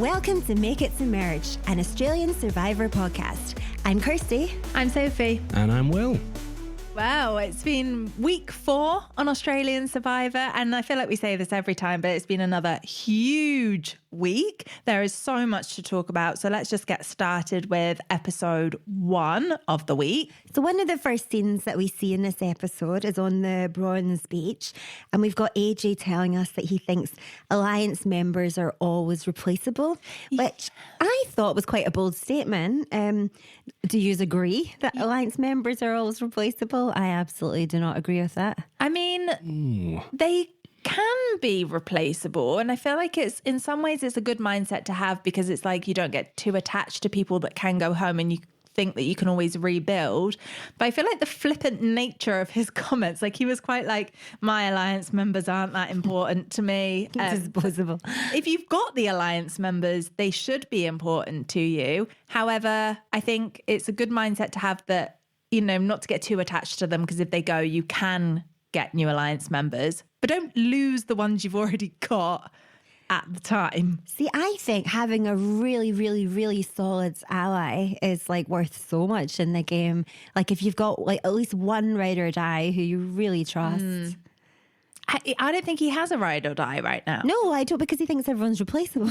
Welcome to Make It Submerged, an Australian Survivor podcast. I'm Kirsty. I'm Sophie. And I'm Will. Wow, it's been week 4 on Australian Survivor, and I feel like we say this every time, but it's been another huge week. There is so much to talk about, so let's just get started with episode 1 of the week. So one of the first scenes that we see in this episode is on the Brawn's beach, and we've got AJ telling us that he thinks Alliance members are always replaceable, which I thought was quite a bold statement. Do you agree that Alliance members are always replaceable? I absolutely do not agree with that. I mean, they can be replaceable, and I feel like it's in some ways it's a good mindset to have, because it's like you don't get too attached to people that can go home and you think that you can always rebuild. But I feel like the flippant nature of his comments, like he was quite like, my Alliance members aren't that important to me. Disposable. If you've got the Alliance members, they should be important to you. However, I think it's a good mindset to have that, you know, not to get too attached to them, because if they go, you can get new Alliance members, but don't lose the ones you've already got at the time. See, I think having a really, really, really solid ally is like worth so much in the game. Like if you've got like at least one ride or die who you really trust. I don't think he has a ride or die right now. No, I don't, because he thinks everyone's replaceable.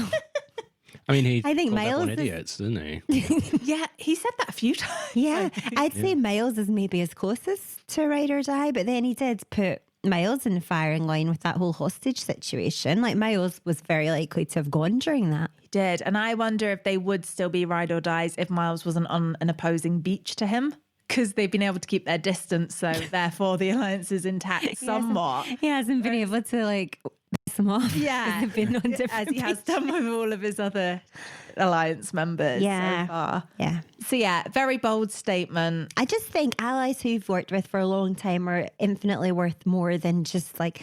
I mean, I think called Myles everyone is- idiots, didn't he? Yeah, he said that a few times. Yeah, I'd say Myles is maybe his closest to ride or die, but then he did put Myles in the firing line with that whole hostage situation. Like Myles was very likely to have gone during that. He did. And I wonder if they would still be ride or dies if Myles wasn't on an opposing beach to him, because they've been able to keep their distance. So therefore the alliance is intact somewhat. He hasn't been able to like piss him off. Yeah, They've been on different as he has done with all of his other Alliance members Yeah. so far. Yeah. So yeah, very bold statement. I just think allies who you've worked with for a long time are infinitely worth more than just like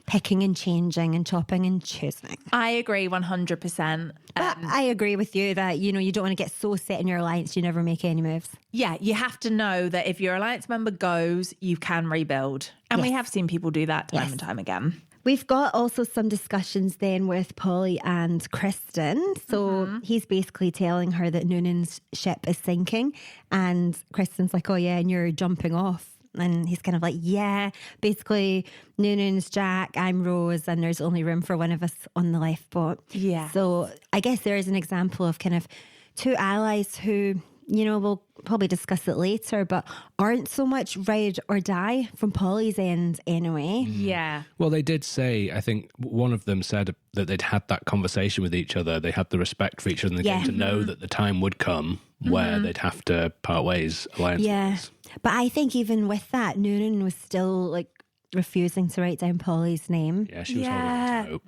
picking and changing and chopping and choosing. I agree 100%. But I agree with you that, you know, you don't want to get so set in your alliance you never make any moves. Yeah, you have to know that if your Alliance member goes, you can rebuild. And we Yes. have seen people do that time Yes. and time again. We've got also some discussions then with Paulie and Kristen. So he's basically telling her that Noonan's ship is sinking, and Kristen's like, oh yeah, and you're jumping off. And he's kind of like, yeah, basically Noonan's Jack, I'm Rose, and there's only room for one of us on the lifeboat. Yeah. So I guess there is an example of kind of two allies who, you know, we'll probably discuss it later, but aren't so much ride or die from Paulie's end anyway. Yeah. Well, they did say, I think one of them said that they'd had that conversation with each other. They had the respect for each other in the Yeah. game to know that the time would come where they'd have to part ways, alliance Yeah. wise. But I think even with that, Noonan was still like refusing to write down Paulie's name. Yeah, she was Yeah. holding on to hope.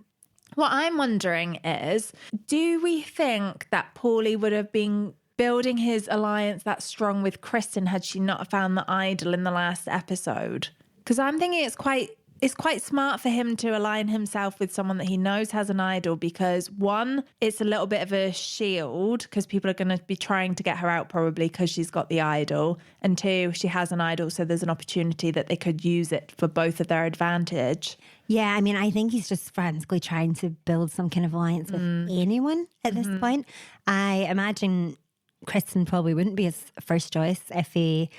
What I'm wondering is, do we think that Paulie would have been building his alliance that strong with Kristen had she not found the idol in the last episode? Because I'm thinking it's quite smart for him to align himself with someone that he knows has an idol, because one, it's a little bit of a shield because people are going to be trying to get her out probably because she's got the idol, and two, she has an idol, so there's an opportunity that they could use it for both of their advantage. Yeah, I mean, I think he's just frantically trying to build some kind of alliance with anyone at this point. I imagine Kristen probably wouldn't be his first choice if he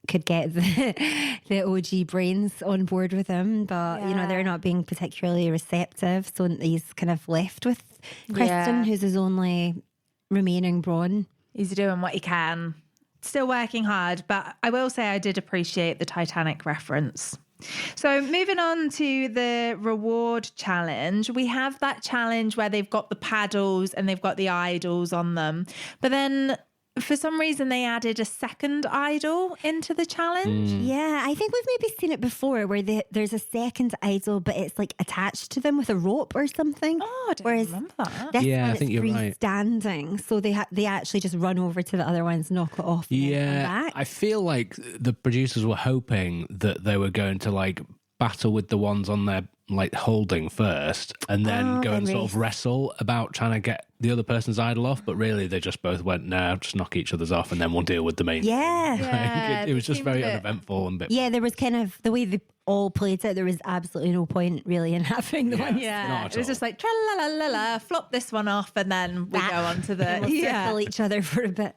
could get the OG brains on board with him, but you know, they're not being particularly receptive, so he's kind of left with Kristen, who's his only remaining Brawn. He's doing what he can. Still working hard, but I will say I did appreciate the Titanic reference. So moving on to the reward challenge, we have that challenge where they've got the paddles and they've got the idols on them. But then for some reason they added a second idol into the challenge. Yeah, I think we've maybe seen it before where there's a second idol, but it's like attached to them with a rope or something. Oh, I don't Whereas remember that. this Yeah, one I it's think you're right. freestanding, so they actually just run over to the other ones, knock it off, and then come Yeah, back. I feel like the producers were hoping that they were going to like battle with the ones on their like holding first, and then go and sort of wrestle about trying to get the other person's idol off, but really they just both went, nah, just knock each other's off and then we'll deal with the main thing. Like, it was just very uneventful and there was kind of the way they all played it, there was absolutely no point really in having the one. It was just like tra-la-la-la-la, flop this one off and then we go on to the we'll circle each other for a bit.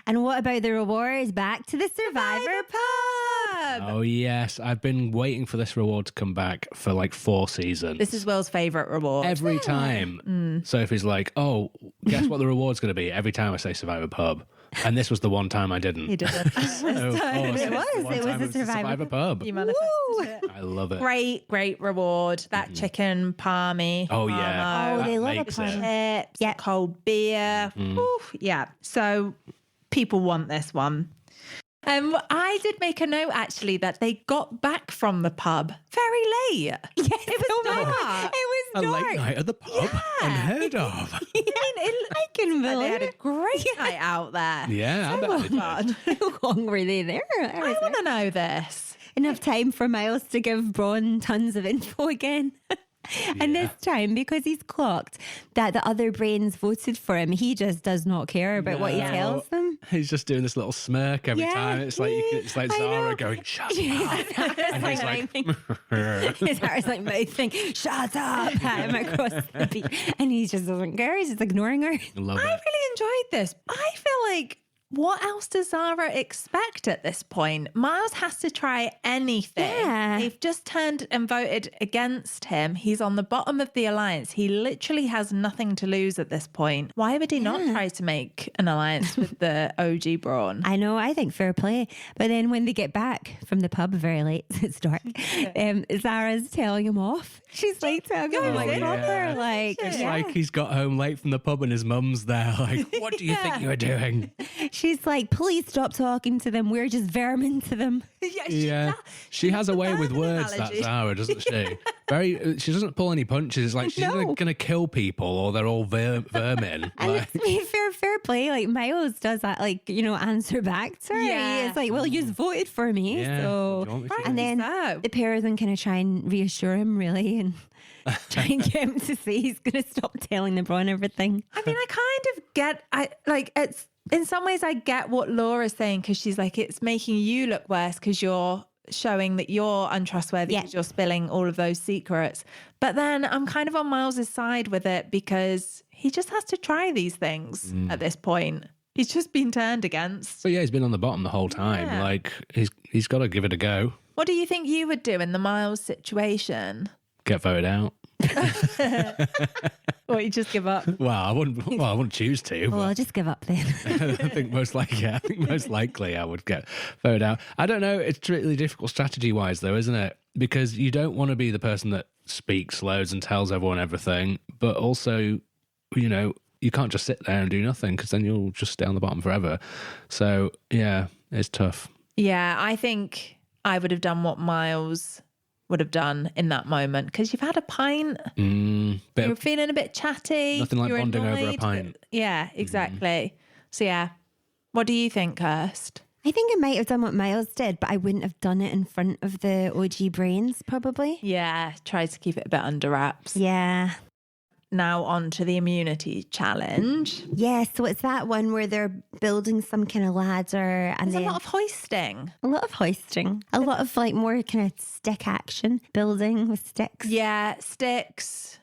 And what about the rewards? Back to the Survivor Pub. Oh yes, I've been waiting for this reward to come back for like 4 seasons. This is Will's favourite reward. Every time. Sophie's like, oh, guess what the reward's going to be? Every time I say Survivor Pub. And this was the one time I didn't. You didn't. It was a Survivor Pub. You manifested it. I love it. Great reward. That chicken palmy. Oh yeah. Oh, they love makes a palmy. Chips, cold beer. Oof, yeah. So people want this one. I did make a note actually that they got back from the pub very late. Yes, It was dark. It was A dark. late night at the pub. Unheard of. I can They believe had a it. great night out there. Yeah, I bet they did. Fun. How long were they there? I want to know this. Enough time for Myles to give Brawn tons of info again. And this time, because he's clocked that the other brains voted for him, he just does not care about what he tells them. He's just doing this little smirk every time. It's like it's like Zara going, shut up. And he's like, Zara's like mouthing, shut up at him across the beach. And he just doesn't care. He's just ignoring her. love I it. really enjoyed this. I feel like, what else does Zara expect at this point? Myles has to try anything. Yeah. They've just turned and voted against him. He's on the bottom of the alliance. He literally has nothing to lose at this point. Why would he not try to make an alliance with the OG Brawn? I know, I think fair play. But then when they get back from the pub very late, it's dark, Zara's telling him off. She's like telling him like proper, like It's like he's got home late from the pub and his mum's there. Like, what do you think you're doing? she's like, please stop talking to them. We're just vermin to them. Yeah, she has a way with words, analogy. that Zara, doesn't she? Very. She doesn't pull any punches. It's like she's going to kill people or they're all vermin. And Like, to be fair play, like Myles does that, like, you know, answer back to her. Yeah. It's like, well, you voted for me. Yeah, So, what do you want me to do? and then So. the pair of them kind of try and reassure him, really, and try and get him to say he's going to stop telling the Brawn everything. I mean, I kind of get, it's, in some ways I get what Laura's saying, because she's like, it's making you look worse because you're showing that you're untrustworthy because you're spilling all of those secrets. But then I'm kind of on Myles's side with it, because he just has to try these things at this point. He's just been turned against. but yeah, he's been on the bottom the whole time. Yeah. Like he's got to give it a go. What do you think you would do in the Myles situation? Get voted out. Or you just give up? Well, I wouldn't choose to. Well, I'll just give up then. I think most likely I would get voted out. I don't know. It's really difficult strategy wise though, isn't it? Because you don't want to be the person that speaks loads and tells everyone everything, but also, you know, you can't just sit there and do nothing, because then you'll just stay on the bottom forever. So yeah, it's tough. Yeah, I think I would have done what Myles would have done in that moment, because you've had a pint, Bit you're of, feeling a bit chatty. nothing like you're bonding over a annoyed, pint. Yeah, exactly. So yeah, what do you think, Kirst? I think I might have done what Myles did, but I wouldn't have done it in front of the OG brains, probably. Yeah, try to keep it a bit under wraps. Yeah. Now on to the immunity challenge. Yeah, so it's that one where they're building some kind of ladder and There's a then lot of hoisting. a lot of hoisting, a lot of like more kind of stick action, building with sticks, Yeah, sticks,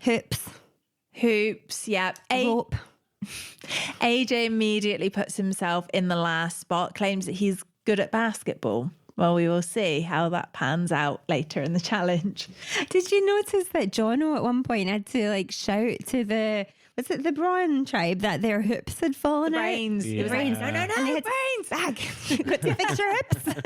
hoops, yeah. rope. AJ immediately puts himself in the last spot, claims that he's good at basketball. Well, we will see how that pans out later in the challenge. Did you notice that Jono at one point had to like shout to was it the Brawn tribe that their hoops had fallen Brains. out? It was like, Yeah. no, And they had brains. back. Got to fix your hips.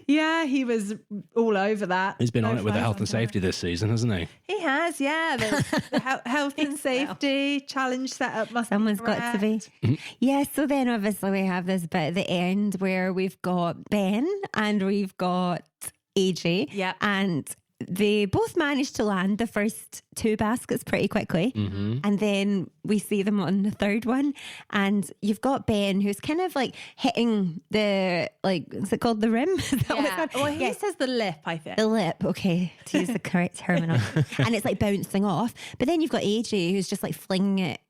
Yeah, he was all over that. He's been No on it with the fun. health and safety this season, hasn't he? He has, yeah. The health and safety challenge setup must Someone's be got to be. Mm-hmm. Yeah, so then obviously we have this bit at the end where we've got Ben and we've got AJ. Yep. And they both managed to land the first 2 baskets pretty quickly. And then we see them on the third one. And you've got Ben, who's kind of like hitting the, like, is it called the rim? Is that what it's called? Well, he says the lip, I think. The lip, okay, to use the correct terminology. And it's like bouncing off. But then you've got AJ, who's just like flinging it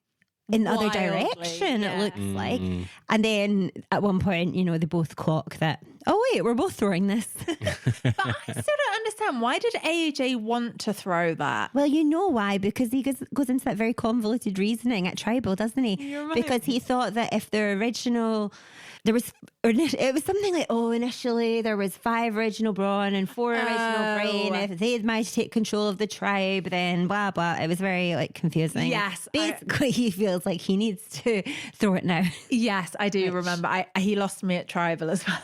in the other direction, it looks like. And then at one point, you know, they both clock that, oh wait, we're both throwing this. But I still don't understand. Why did AJ want to throw that? Well, you know why, because he goes into that very convoluted reasoning at Tribal, doesn't he? Because he thought that if the original, it was something like, initially there was 5 original Brawn and 4 original Brain. If they had managed to take control of the tribe, then blah, blah. It was very like confusing. Yes. Basically, he feels like he needs to throw it now. Yes, I do remember. He lost me at Tribal as well.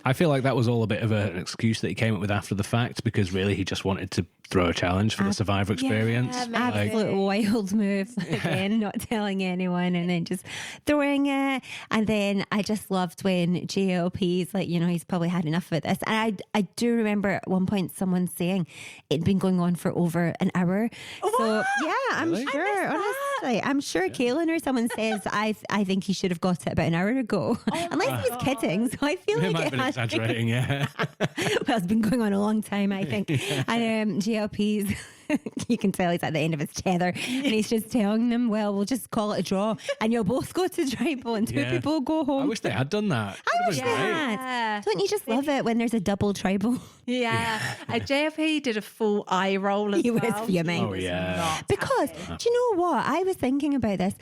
I feel like that was all a bit of an excuse that he came up with after the fact, because really he just wanted to throw a challenge for the Survivor experience. Absolute wild move. Again, not telling anyone and then just throwing it. And then I just loved when JLP's like, you know, he's probably had enough of this. And I do remember at one point someone saying it'd been going on for over an hour. So yeah, I'm sure, honestly, I'm sure Kaylin or someone says I think he should have got it about an hour ago. Unless he's kidding. So I feel like might have been exaggerating, yeah. Well, it's been going on a long time, I think. And JLP's, you can tell he's at the end of his tether, and he's just telling them, well, we'll just call it a draw, and you'll both go to Tribal, and 2 people go home. I wish they had done that. I wish they had. Don't you just love it when there's a double Tribal? Yeah. JLP did a full eye roll as well. He was fuming. Oh, yeah. Because, do you know what? I was thinking about this.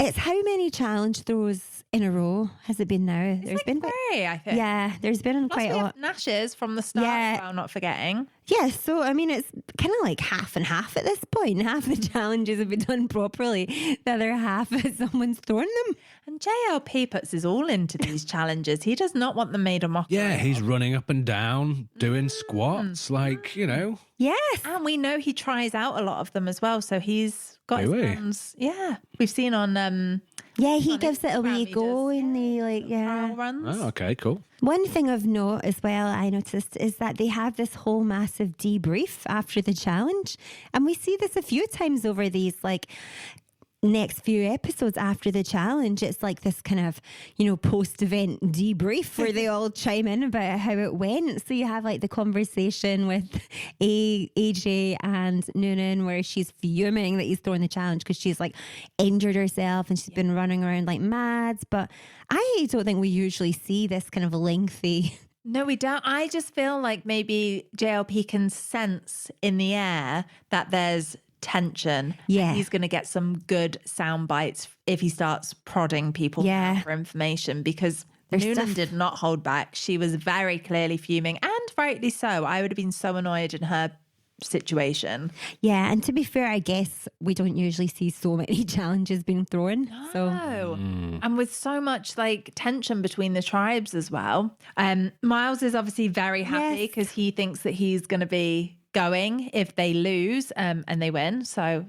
It's how many challenge throws in a row has it been now? There's been 3, I think. Yeah, there's been quite a lot. Nashes from the start, as well, not forgetting. Yeah, so I mean, it's kind of like half and half at this point. Half the challenges have been done properly. The other half is someone's thrown them. And JLP puts his all into these challenges. He does not want them made a mockery. Yeah, he's running up and down, doing squats, like, you know. Yes. And we know he tries out a lot of them as well. So he's got his hands. Yeah. We've seen on... yeah, he gives it a wee go in the, like, trial runs. Oh, okay, cool. One thing of note as well, I noticed, is that they have this whole massive debrief after the challenge. And we see this a few times over these, like, next few episodes after the challenge. It's like this kind of, you know, post-event debrief where they all chime in about how it went. So you have like the conversation with AJ and Noonan where she's fuming that he's throwing the challenge because she's like injured herself and she's been running around like mad. But I don't think we usually see this kind of lengthy... No, we don't. I just feel like maybe JLP can sense in the air that there's tension. Yeah. He's going to get some good sound bites if he starts prodding people for information, because Noonan did not hold back. She was very clearly fuming, and rightly so. I would have been so annoyed in her situation. Yeah, and to be fair, I guess we don't usually see so many challenges being thrown. No. So And with so much like tension between the tribes as well. Myles is obviously very happy because he thinks that he's going to be going if they lose and they win. So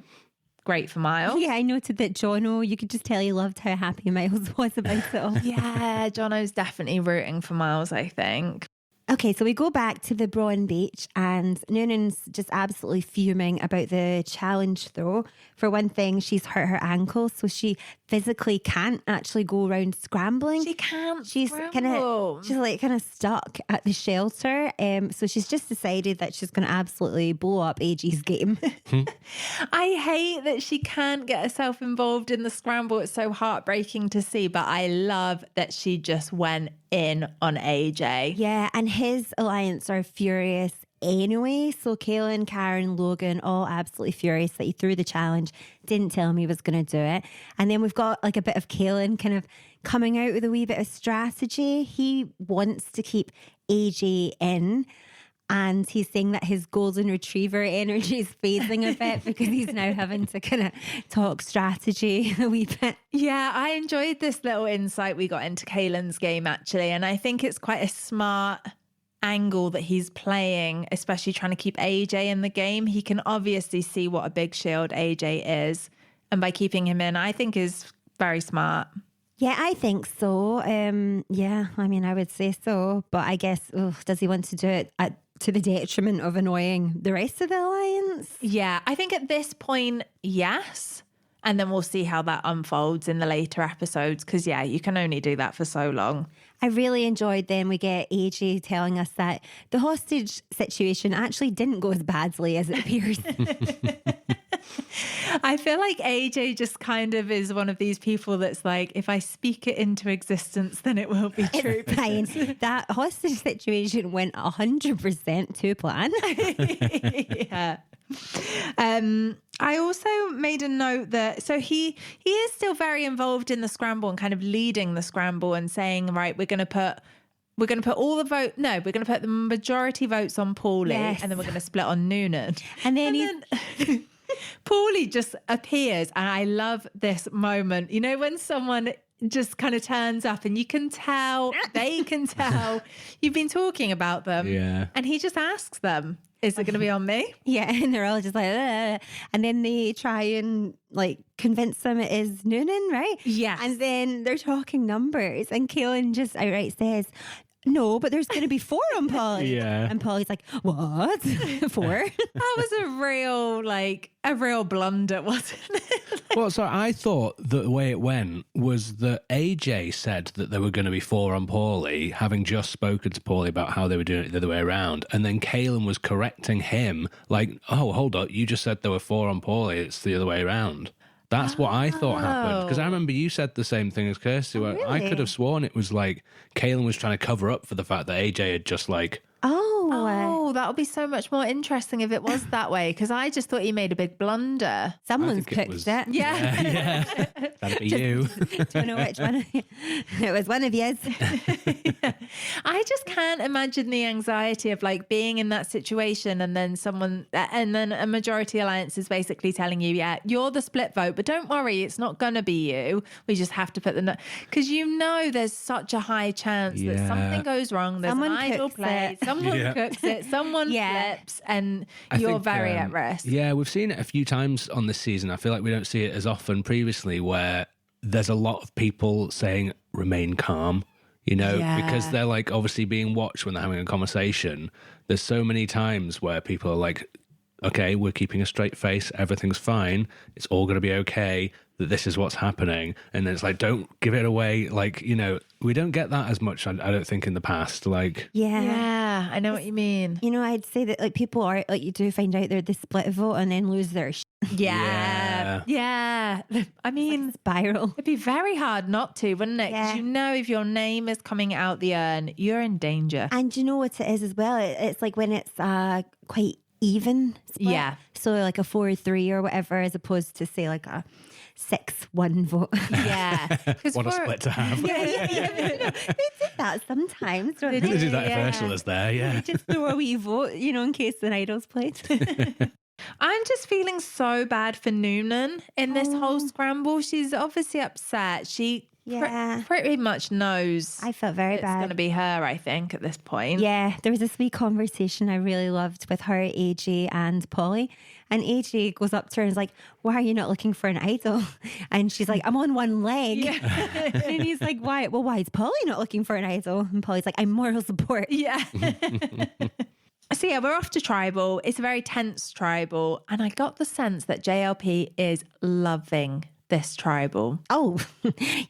great for Myles. yeah, I noted that Jono, you could just tell he loved how happy Myles was about it all. Yeah, Jono's definitely rooting for Myles, I think. Okay, so we go back to the Brawn Beach and Noonan's just absolutely fuming about the challenge throw. For one thing, she's hurt her ankle, so she physically can't actually go around scrambling. She can't. She's kind of stuck at the shelter. So she's just decided that she's going to absolutely blow up AG's game. I hate that she can't get herself involved in the scramble. It's so heartbreaking to see, but I love that she just went in on AJ. Yeah, and his alliance are furious anyway. So Kaylin, Karen, Logan, all absolutely furious that he threw the challenge, didn't tell him he was going to do it. And then we've got like a bit of Kaylin kind of coming out with a wee bit of strategy. He wants to keep AJ in. And he's saying that his golden retriever energy is phasing a bit because he's now having to kind of talk strategy a wee bit. Yeah, I enjoyed this little insight we got into Kaylin's game actually. And I think it's quite a smart angle that he's playing, especially trying to keep AJ in the game. He can obviously see what a big shield AJ is. And by keeping him in, I think is very smart. Yeah, I think so. Yeah, I mean, I would say so. But I guess, does he want to do it at to the detriment of annoying the rest of the alliance? Yeah, I think at this point, yes. And then we'll see how that unfolds in the later episodes. Because, yeah, you can only do that for so long. I really enjoyed then we get AJ telling us that the hostage situation actually didn't go as badly as it appears. I feel like AJ just kind of is one of these people that's like, if I speak it into existence, then it will be true. It's fine. That hostage situation went 100% to plan. Yeah. I also made a note that he is still very involved in the scramble and kind of leading the scramble and saying, right, we're going to put all the vote. No, we're going to put the majority votes on Paulie, Yes. and then we're going to split on Noonan. And then Paulie just appears, and I love this moment. You know, when someone just kind of turns up and you can tell, they can tell you've been talking about them. Yeah. And he just asks them, is it going to be on me? yeah, and they're all just like, ugh. And then they try and like convince them it is Noonan, right? Yes. And then they're talking numbers, and Kaelin just outright says, no, but there's going to be 4 on Paulie. Yeah. And Paulie's like, what? 4? That was a real blunder, wasn't it? Well, so I thought that the way it went was that AJ said that there were going to be 4 on Paulie, having just spoken to Paulie about how they were doing it the other way around. And then Kaelin was correcting him, like, oh, hold up, you just said there were 4 on Paulie, it's the other way around. That's what I thought happened. Because I remember you said the same thing as Kirsty. Where I really? could have sworn it was like Kaelin was trying to cover up for the fact that AJ had just like... Oh, that would be so much more interesting if it was that way, because I just thought he made a big blunder. Someone's think it cooked was- it. Yeah. Yeah, that'd be you. Don't know which one. It was one of yours. I just can't imagine the anxiety of like being in that situation and then a majority alliance is basically telling you, yeah, you're the split vote, but don't worry, it's not going to be you. We just have to put the because there's such a high chance that Yeah. something goes wrong. There's Someone an idle cooks play, it. someone Yeah. cooks it, someone Yeah. flips, and I you're think, very at risk. Yeah, we've seen it a few times on this season. I feel like we don't see it as often previously, where there's a lot of people saying remain calm, you know, Yeah. because they're like obviously being watched when they're having a conversation. There's so many times where people are like, okay, we're keeping a straight face, everything's fine, it's all going to be okay, that this is what's happening. And then it's like, don't give it away. Like, you know, we don't get that as much, I don't think, in the past. Like, Yeah, I know what you mean. You know, I'd say that like people are like, you do find out they're the split vote and then lose their Yeah. I mean, spiral. it'd be very hard not to, wouldn't it? Because Yeah. you know if your name is coming out the urn, you're in danger. And you know what it is as well? It's like when it's quite even split. Yeah. So like a 4-3 or whatever, as opposed to say like a 6-1 vote. Yeah. what a split to have. yeah. You know, they do that sometimes, don't they? They do that Yeah. if Ursula's there, yeah. Just throw a wee vote, you know, in case the idol's played. I'm just feeling so bad for Noonan in this whole scramble. She's obviously upset. She Yeah. pretty much knows I felt very it's bad. going to be her, I think, at this point. Yeah, there was this wee conversation I really loved with her, AJ, and Paulie. And AJ goes up to her and is like, why are you not looking for an idol? And she's like, I'm on one leg. And he's like, why? Well, why is Paulie not looking for an idol? And Paulie's like, I'm moral support. Yeah. So yeah, we're off to tribal. It's a very tense tribal. And I got the sense that JLP is loving this tribal. Oh,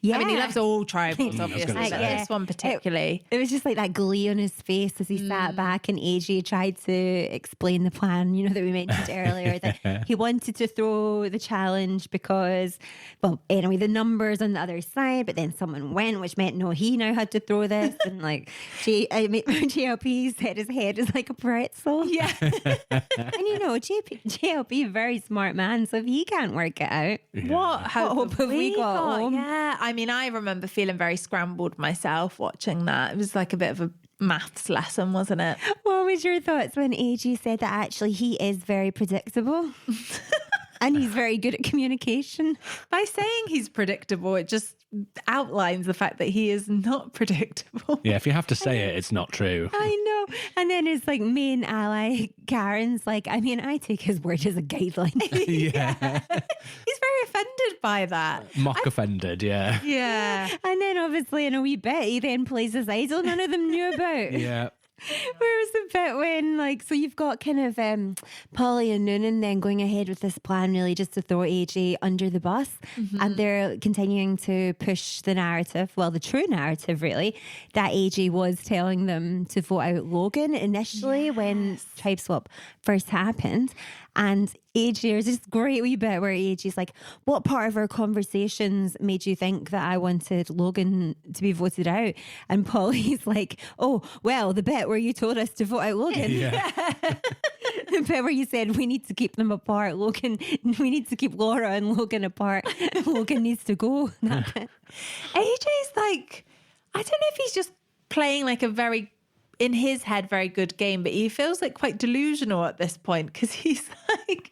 yeah. I mean, he loves all tribals, obviously, gonna but say. this one particularly. It was just like that glee on his face as he sat back and AJ tried to explain the plan, you know, that we mentioned earlier, that he wanted to throw the challenge because, well, anyway, the numbers on the other side, but then someone went, which meant no, he now had to throw this. And like, JLP said his head is like a pretzel. Yeah. And you know, JLP, a very smart man, so if he can't work it out, What hope have we got home? Yeah. I mean, I remember feeling very scrambled myself watching that. It was like a bit of a maths lesson, wasn't it? What was your thoughts when AG said that actually he is very predictable and he's very good at communication? By saying he's predictable, it just outlines the fact that he is not predictable. Yeah, if you have to say it, it's not true. I know. And then his like main ally, Karen's like, I mean, I take his word as a guideline. Yeah. He's very offended by that. Mock offended, yeah. Yeah. And then obviously in a wee bit, he then plays this idol none of them knew about. Yeah. Where was the bit when, like, so you've got kind of Paulie and Noonan then going ahead with this plan, really, just to throw AJ under the bus. And they're continuing to push the narrative, well, the true narrative, really, that AJ was telling them to vote out Logan initially when Tribe Swap first happened. And AJ, there's this great wee bit where AJ's like, what part of our conversations made you think that I wanted Logan to be voted out? And Paulie's like, oh, well, the bit where you told us to vote out Logan. The bit where you said we need to keep them apart. Logan, we need to keep Laura and Logan apart. Logan needs to go. That bit. AJ's like, I don't know if he's just playing like a very, in his head, very good game, but he feels like quite delusional at this point because he's like,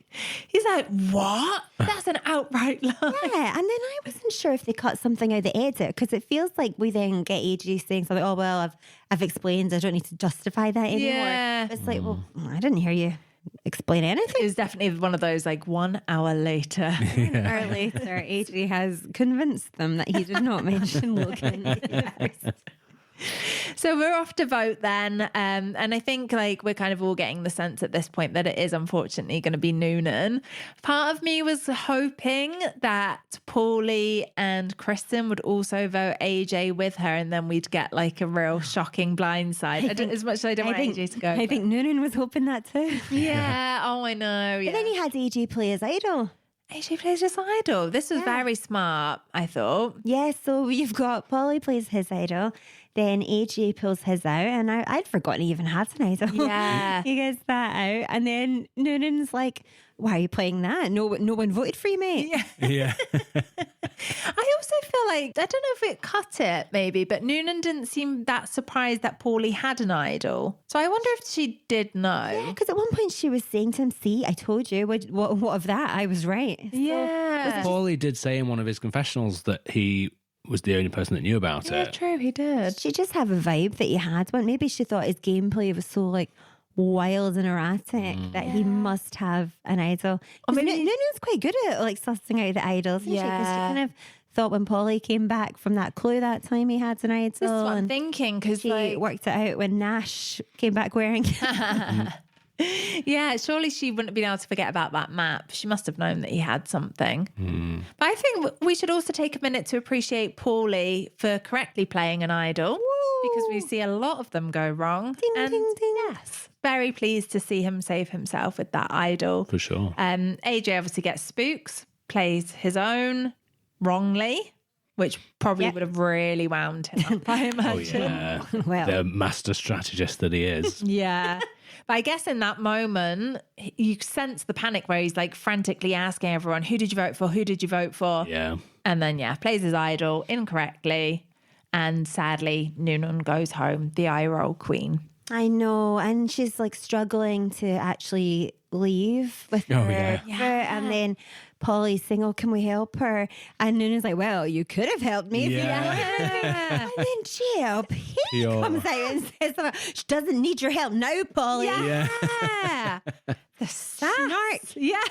what? That's an outright lie. Yeah, and then I wasn't sure if they cut something out of the edit because it feels like we then get AJ saying something, oh, well, I've explained, I don't need to justify that anymore. Yeah. It's like, well, I didn't hear you explain anything. It was definitely one of those like 1 hour later. 1 hour later, AJ has convinced them that he did not mention Logan. So we're off to vote then. And I think like we're kind of all getting the sense at this point that it is unfortunately going to be Noonan. Part of me was hoping that Paulie and Kristen would also vote AJ with her and then we'd get like a real shocking blindside. As much as I don't want AJ to go. I think Noonan was hoping that too. Yeah. Oh, I know. Yeah. But then he had AJ play as idol. AJ plays his idol. This was very smart, I thought. Yeah, so you've got Paulie plays his idol, then AJ pulls his out, and I'd forgotten he even had an idol. Yeah. He gets that out, and then Noonan's like, why are you playing that? No one voted for you, mate. Yeah. I also feel like, I don't know if it cut it maybe, but Noonan didn't seem that surprised that Paulie had an idol. So I wonder if she did know. Because at one point she was saying to him, see, I told you, what of that? I was right. Yeah. Paulie did say in one of his confessionals that he was the only person that knew about Yeah, it. true, he did. She just have a vibe that he had one. Maybe she thought his gameplay was so like wild and erratic that he must have an idol. I mean, Noonan's quite good at like sussing out the idols, isn't she? 'Cause she kind of thought when Paulie came back from that clue that time he had an idol. This is what I'm and thinking because she like, worked it out when Nash came back wearing yeah, surely she wouldn't have been able to forget about that map. She must have known that he had something. But I think we should also take a minute to appreciate Paulie for correctly playing an idol because we see a lot of them go wrong. Ding, ding, ding. Yes, very pleased to see him save himself with that idol. For sure. AJ obviously gets spooks, plays his own wrongly, which probably would have really wound him up, I imagine. Yeah. Well. The master strategist that he is. Yeah. But I guess in that moment, you sense the panic where he's like frantically asking everyone, who did you vote for? Who did you vote for? Yeah. And then, plays his idol incorrectly. And sadly, Noonan goes home, the eye roll queen. I know, and she's like struggling to actually leave with her. And then Paulie's saying, oh, can we help her? And Noonan's like, well, you could have helped me. Yeah. And then JLP comes out and says something. She doesn't need your help now, Paulie. Yeah. The snark. Yeah.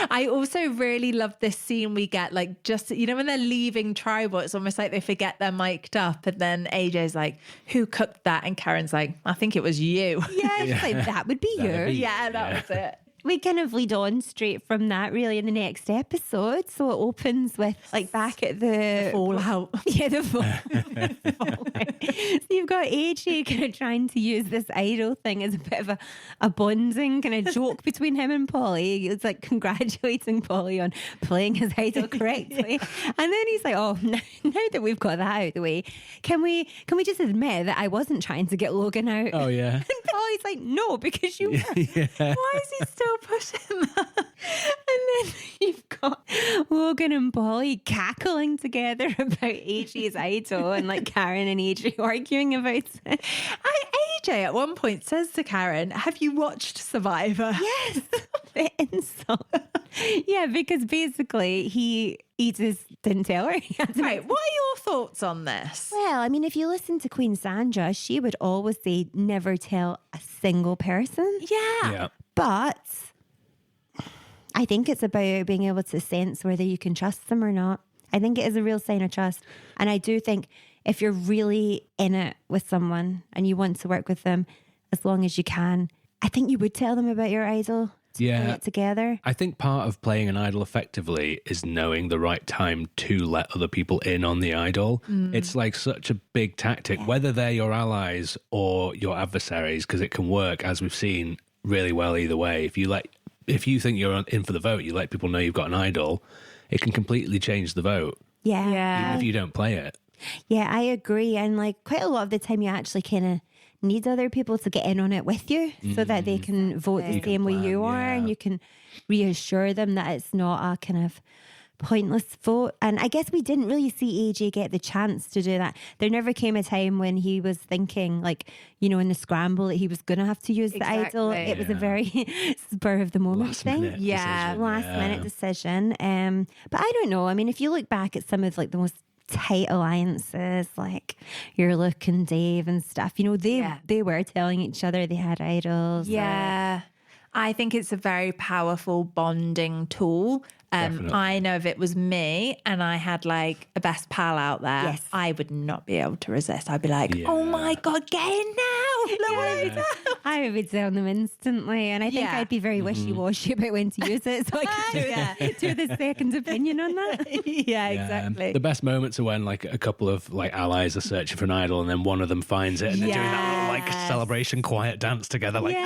I also really love this scene we get, like, just, you know, when they're leaving Tribal, it's almost like they forget they're mic'd up. And then AJ's like, who cooked that? And Karen's like, I think it was you. Yeah, she's like, that would be you. That was it. We kind of lead on straight from that really in the next episode. So it opens with like back at the fallout. Yeah, the fallout. So you've got AJ kind of trying to use this idol thing as a bit of a bonding kind of joke between him and Paulie. It's like congratulating Paulie on playing his idol correctly. And then he's like, oh, now that we've got that out of the way, can we just admit that I wasn't trying to get Logan out? Oh, yeah. And Paulie's like, no, because you were. Yeah. Why is he still pushing that? And then you've got Logan and Paulie cackling together about AJ's idol and like Karen and AJ arguing about it. AJ at one point says to Karen, have you watched Survivor? Yes, the insult. Yeah, because basically he just didn't tell her. Right, what are your thoughts on this? Well, I mean, if you listen to Queen Sandra, she would always say never tell a single person. Yeah. But I think it's about being able to sense whether you can trust them or not. I think it is a real sign of trust. And I do think if you're really in it with someone and you want to work with them as long as you can, I think you would tell them about your idol to play it together. I think part of playing an idol effectively is knowing the right time to let other people in on the idol. It's like such a big tactic, whether they're your allies or your adversaries, because it can work, as we've seen, really well either way. If you think you're in for the vote, you let people know you've got an idol, it can completely change the vote. Yeah. Even if you don't play it. Yeah, I agree. And like quite a lot of the time you actually kind of need other people to get in on it with you so that they can vote the same way you are, and you can reassure them that it's not a kind of pointless vote. And I guess we didn't really see AJ get the chance to do that. There never came a time when he was thinking, like, you know, in the scramble that he was going to have to use the idol. It was a very spur of the moment thing. Last minute decision. But I don't know. I mean, if you look back at some of like the most tight alliances, like your Luke and Dave and stuff, you know, they were telling each other they had idols. I think it's a very powerful bonding tool. I know if it was me and I had like a best pal out there, I would not be able to resist. I'd be like, oh my God, get in now. Look what I've done. I would be telling them instantly, and I think I'd be very wishy-washy about when to use it, so I could do the second opinion on that. Exactly. The best moments are when like a couple of like allies are searching for an idol and then one of them finds it and they're doing that little like celebration quiet dance together. Like,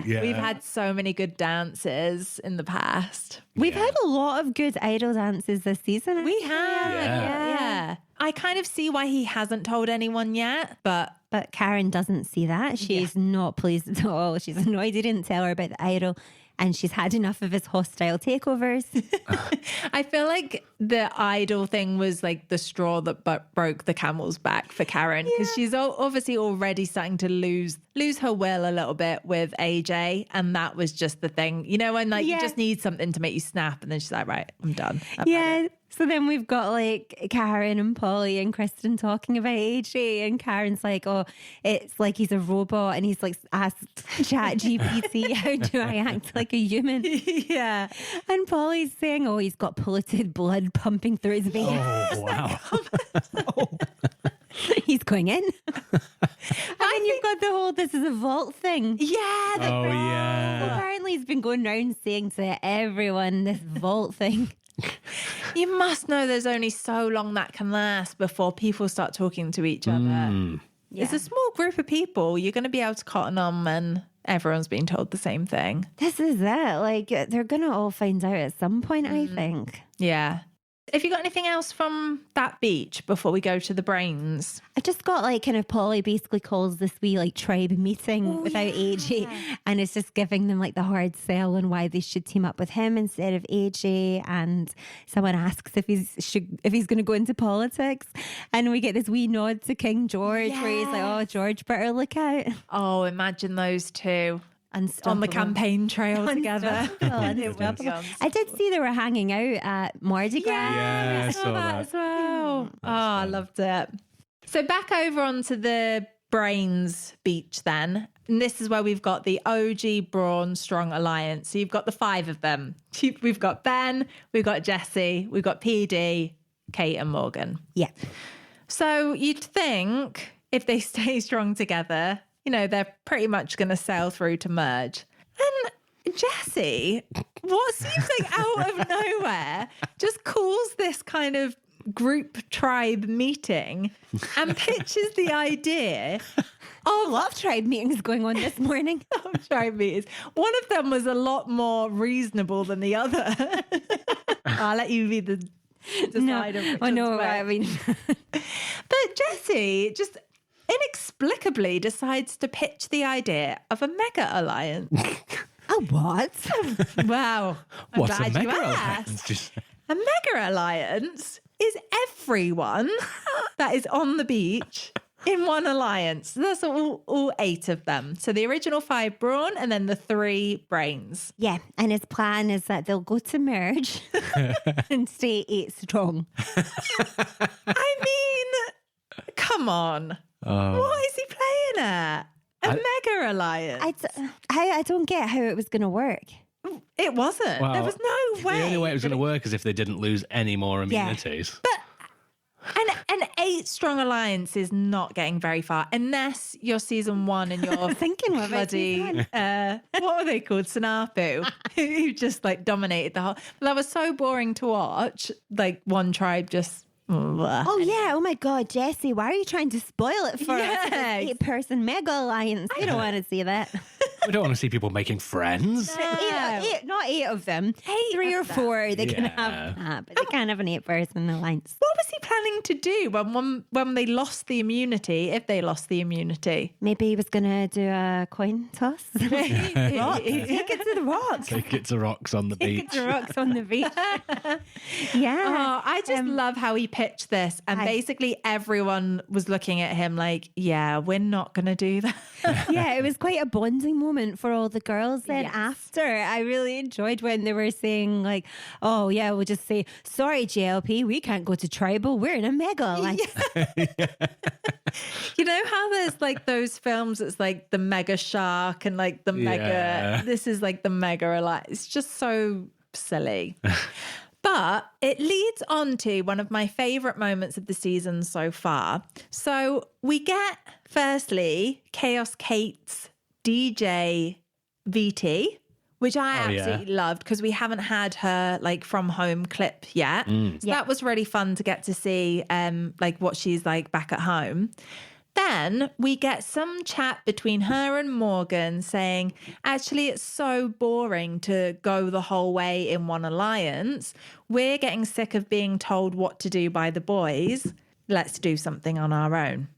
We've had so many good dances in the past. We've had a lot of good idol dances this season. We have. I kind of see why he hasn't told anyone yet, but Karen doesn't see that. She's not pleased at all. She's annoyed he didn't tell her about the idol, and she's had enough of his hostile takeovers. I feel like the idol thing was like the straw that broke the camel's back for Karen, because she's obviously already starting to lose her will a little bit with AJ, and that was just the thing. You know, when like you just need something to make you snap, and then she's like, right, I'm done. So then we've got like Karen and Paulie and Kristen talking about AJ, and Karen's like, oh, it's like he's a robot, and he's like asked ChatGPT, how do I act like a human? And Paulie's saying, oh, he's got polluted blood pumping through his veins. oh, wow. He's going in. And then you've got the whole this is a vault thing. Apparently he's been going around saying to everyone this vault thing. You must know there's only so long that can last before people start talking to each other. It's a small group of people. You're going to be able to cotton on when everyone's being told the same thing. This is it. Like, they're going to all find out at some point, I think. Yeah. Have you got anything else from that beach before we go to the brains? I just got like kind of Paulie basically calls this wee like tribe meeting without AJ, and it's just giving them like the hard sell on why they should team up with him instead of AJ. And someone asks if he's going to go into politics, and we get this wee nod to King George where he's like, "Oh, George, better look out." Oh, imagine those two on the campaign trail together. I did see they were hanging out at Mardi Gras. Yeah, I saw that as well. I loved it. So back over onto the Brains beach then. And this is where we've got the OG Brawn Strong Alliance. So you've got the 5 of them. We've got Ben, we've got Jesse, we've got PD, Kate and Morgan. Yeah. So you'd think if they stay strong together, you know, they're pretty much going to sail through to merge. And Jesse, what seems like out of nowhere, just calls this kind of group tribe meeting and pitches the idea a lot of tribe meetings going on this morning. Tribe meetings. One of them was a lot more reasonable than the other. I'll let you be the decider. I mean. But Jesse just inexplicably decides to pitch the idea of a mega alliance. A what? Wow. What's a mega alliance? A mega alliance is everyone that is on the beach in one alliance. That's all 8 of them. So the original 5 Brawn and then the 3 Brains. Yeah, and his plan is that they'll go to merge and stay 8 strong. I mean, come on. What is he playing at? A mega alliance. I don't get how it was going to work. It wasn't. Well, there was no way. The only way it was going to work is if they didn't lose any more immunities. But an Kate Strong Alliance is not getting very far unless you're season 1 and you're Thinking of bloody, what are they called? Sanapu, who just like dominated the whole. That was so boring to watch. Like one tribe just. Oh yeah! Oh my God, Jessie, why are you trying to spoil it for us? Yes. 8-person mega alliance. We don't want to see that. We don't want to see people making friends. Not 8 of them. 3 or 4. They can have that, but they can't have an 8-person alliance. What was he planning to do when they lost the immunity? If they lost the immunity, Maybe he was going to do a coin toss. Rocks. Take it to the rocks. Take it to rocks on the beach. Take it to rocks on the beach. Yeah. Oh, I just love how he pitched this, and basically everyone was looking at him like, "Yeah, we're not going to do that." Yeah, it was quite a bonding moment for all the girls then after. I really enjoyed when they were saying like, oh yeah, we'll just say, sorry JLP, we can't go to tribal, we're in a mega alliance. You know how there's like those films, it's like the mega shark and like the mega, this is like the mega alliance. It's just so silly. But it leads on to one of my favourite moments of the season so far. So we get, firstly, Chaos Kate's DJ VT, which I absolutely loved because we haven't had her like from home clip yet. So that was really fun to get to see like what she's like back at home. Then we get some chat between her and Morgan saying, actually, it's so boring to go the whole way in one alliance. We're getting sick of being told what to do by the boys. Let's do something on our own.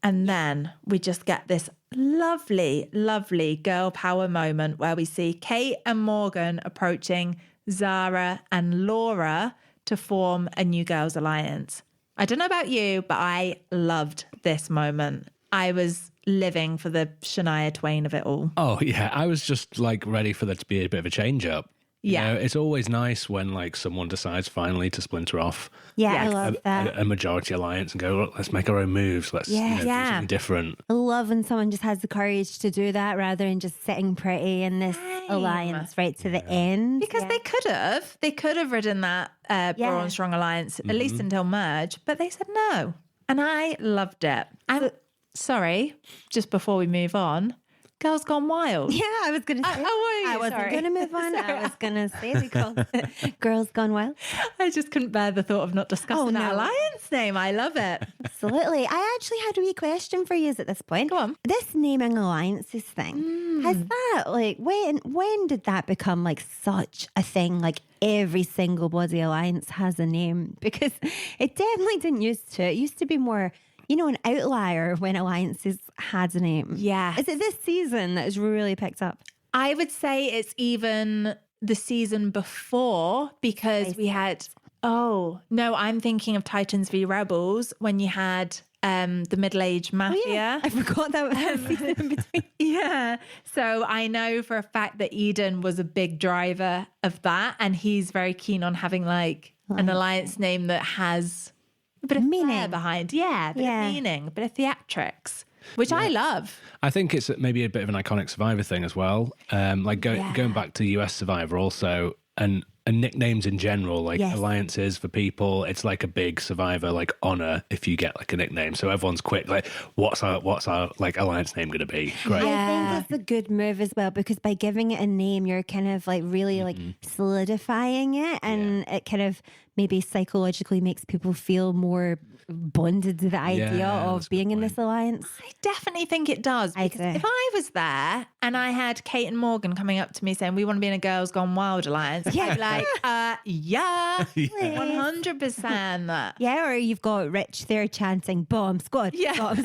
And then we just get this lovely, lovely girl power moment where we see Kate and Morgan approaching Zara and Laura to form a new girls' alliance. I don't know about you, but I loved this moment. I was living for the Shania Twain of it all. Oh, yeah. I was just like ready for there to be a bit of a change up. Yeah. You know, it's always nice when like someone decides finally to splinter off Yeah, I love that. a majority alliance and go, look, let's make our own moves. Let's do something different. I love when someone just has the courage to do that rather than just sitting pretty in this alliance right to the end. Because they could have ridden that Brawn Strong Alliance, at least until merge, but they said no. And I loved it. And sorry, just before we move on, Girls Gone Wild. Yeah, I was going to say. I wasn't going to move on. I was going to say they called it Girls Gone Wild. I just couldn't bear the thought of not discussing that alliance name. I love it. Absolutely. I actually had a wee question for you at this point. Go on. This naming alliances thing, has that, like, when did that become, like, such a thing? Like, every single bloody alliance has a name? Because it definitely didn't used to. It used to be more, you know, an outlier when alliances had a name. Yeah. Is it this season that has really picked up? I would say it's even the season before because we had, I'm thinking of Titans v Rebels when you had the middle-aged mafia. I forgot that was the season in between. Yeah. So I know for a fact that Eden was a big driver of that and he's very keen on having like an alliance name that has a bit of meaning behind. Yeah, a bit of meaning, a bit of theatrics, which I love. I think it's maybe a bit of an iconic Survivor thing as well. Like going back to US Survivor also, and nicknames in general, like alliances for people, it's like a big Survivor like honor if you get like a nickname. So everyone's quick like, what's our like alliance name going to be? Great. I think that's a good move as well because by giving it a name, you're kind of like really like solidifying it, and it kind of maybe psychologically makes people feel more bonded to the idea of being in this alliance. I definitely think it does. Because if I was there and I had Kate and Morgan coming up to me saying, we want to be in a Girls Gone Wild alliance, I'd be like, 100%. Yeah, or you've got Rich there chanting, bomb squad. Yeah. Bombs.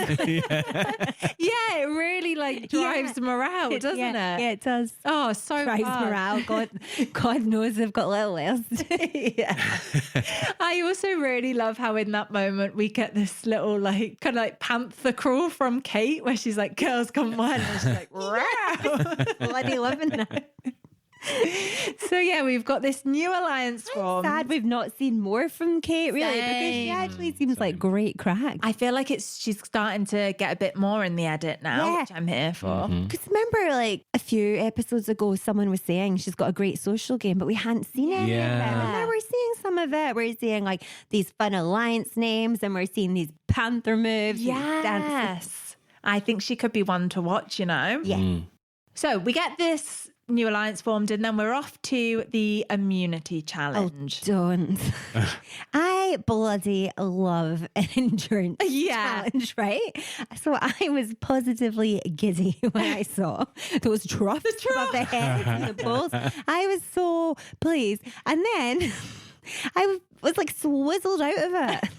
It really like drives morale, doesn't it? Yeah, it does. Oh, so drives fun. morale. God knows they've got little else. I also really love how in that moment we get this little like kind of like panther crawl from Kate where she's like, Girls Gone Wild, and she's like, Bloody loving that. So we've got this new alliance form. Sad we've not seen more from Kate, really, because she actually seems like great crack. I feel like she's starting to get a bit more in the edit now, which I'm here for. Because remember, like a few episodes ago, someone was saying she's got a great social game, but we hadn't seen it. Yeah. And now we're seeing some of it. We're seeing like these fun alliance names and we're seeing these panther moves. Yes. I think she could be one to watch, you know? Yeah. So we get this new alliance formed and then we're off to the immunity challenge. Oh, don't. I bloody love an endurance challenge, right? So I was positively giddy when I saw those troughs above the head and the balls. I was so pleased. And then I was like swizzled out of it.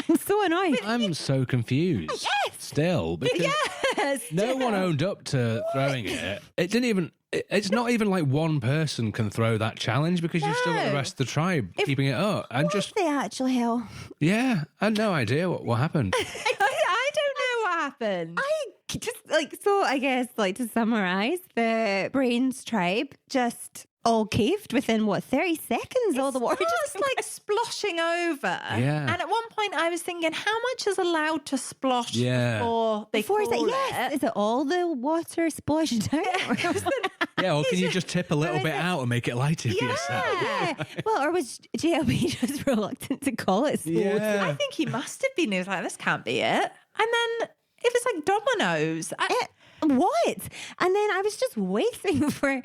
I'm so annoyed. I'm so confused. Still, because no one owned up to throwing it. It didn't even. It's not even like one person can throw that challenge because you've still got the rest of the tribe keeping it up. And What the actual hell? I had no idea what happened. I don't know what happened. I just I guess to summarize, the Brains tribe just all caved within 30 seconds. All the water just like sploshing over. Yeah. And at one point I was thinking, how much is allowed to splosh before they Before call it? Is it all the water splashed out? Yeah, or can you just tip a little bit out and make it lighter for yourself? Yeah. Well, or was JLP just reluctant to call it slow? Yeah. I think he must have been. He was like, this can't be it. And then it was like dominoes. What? And then I was just waiting for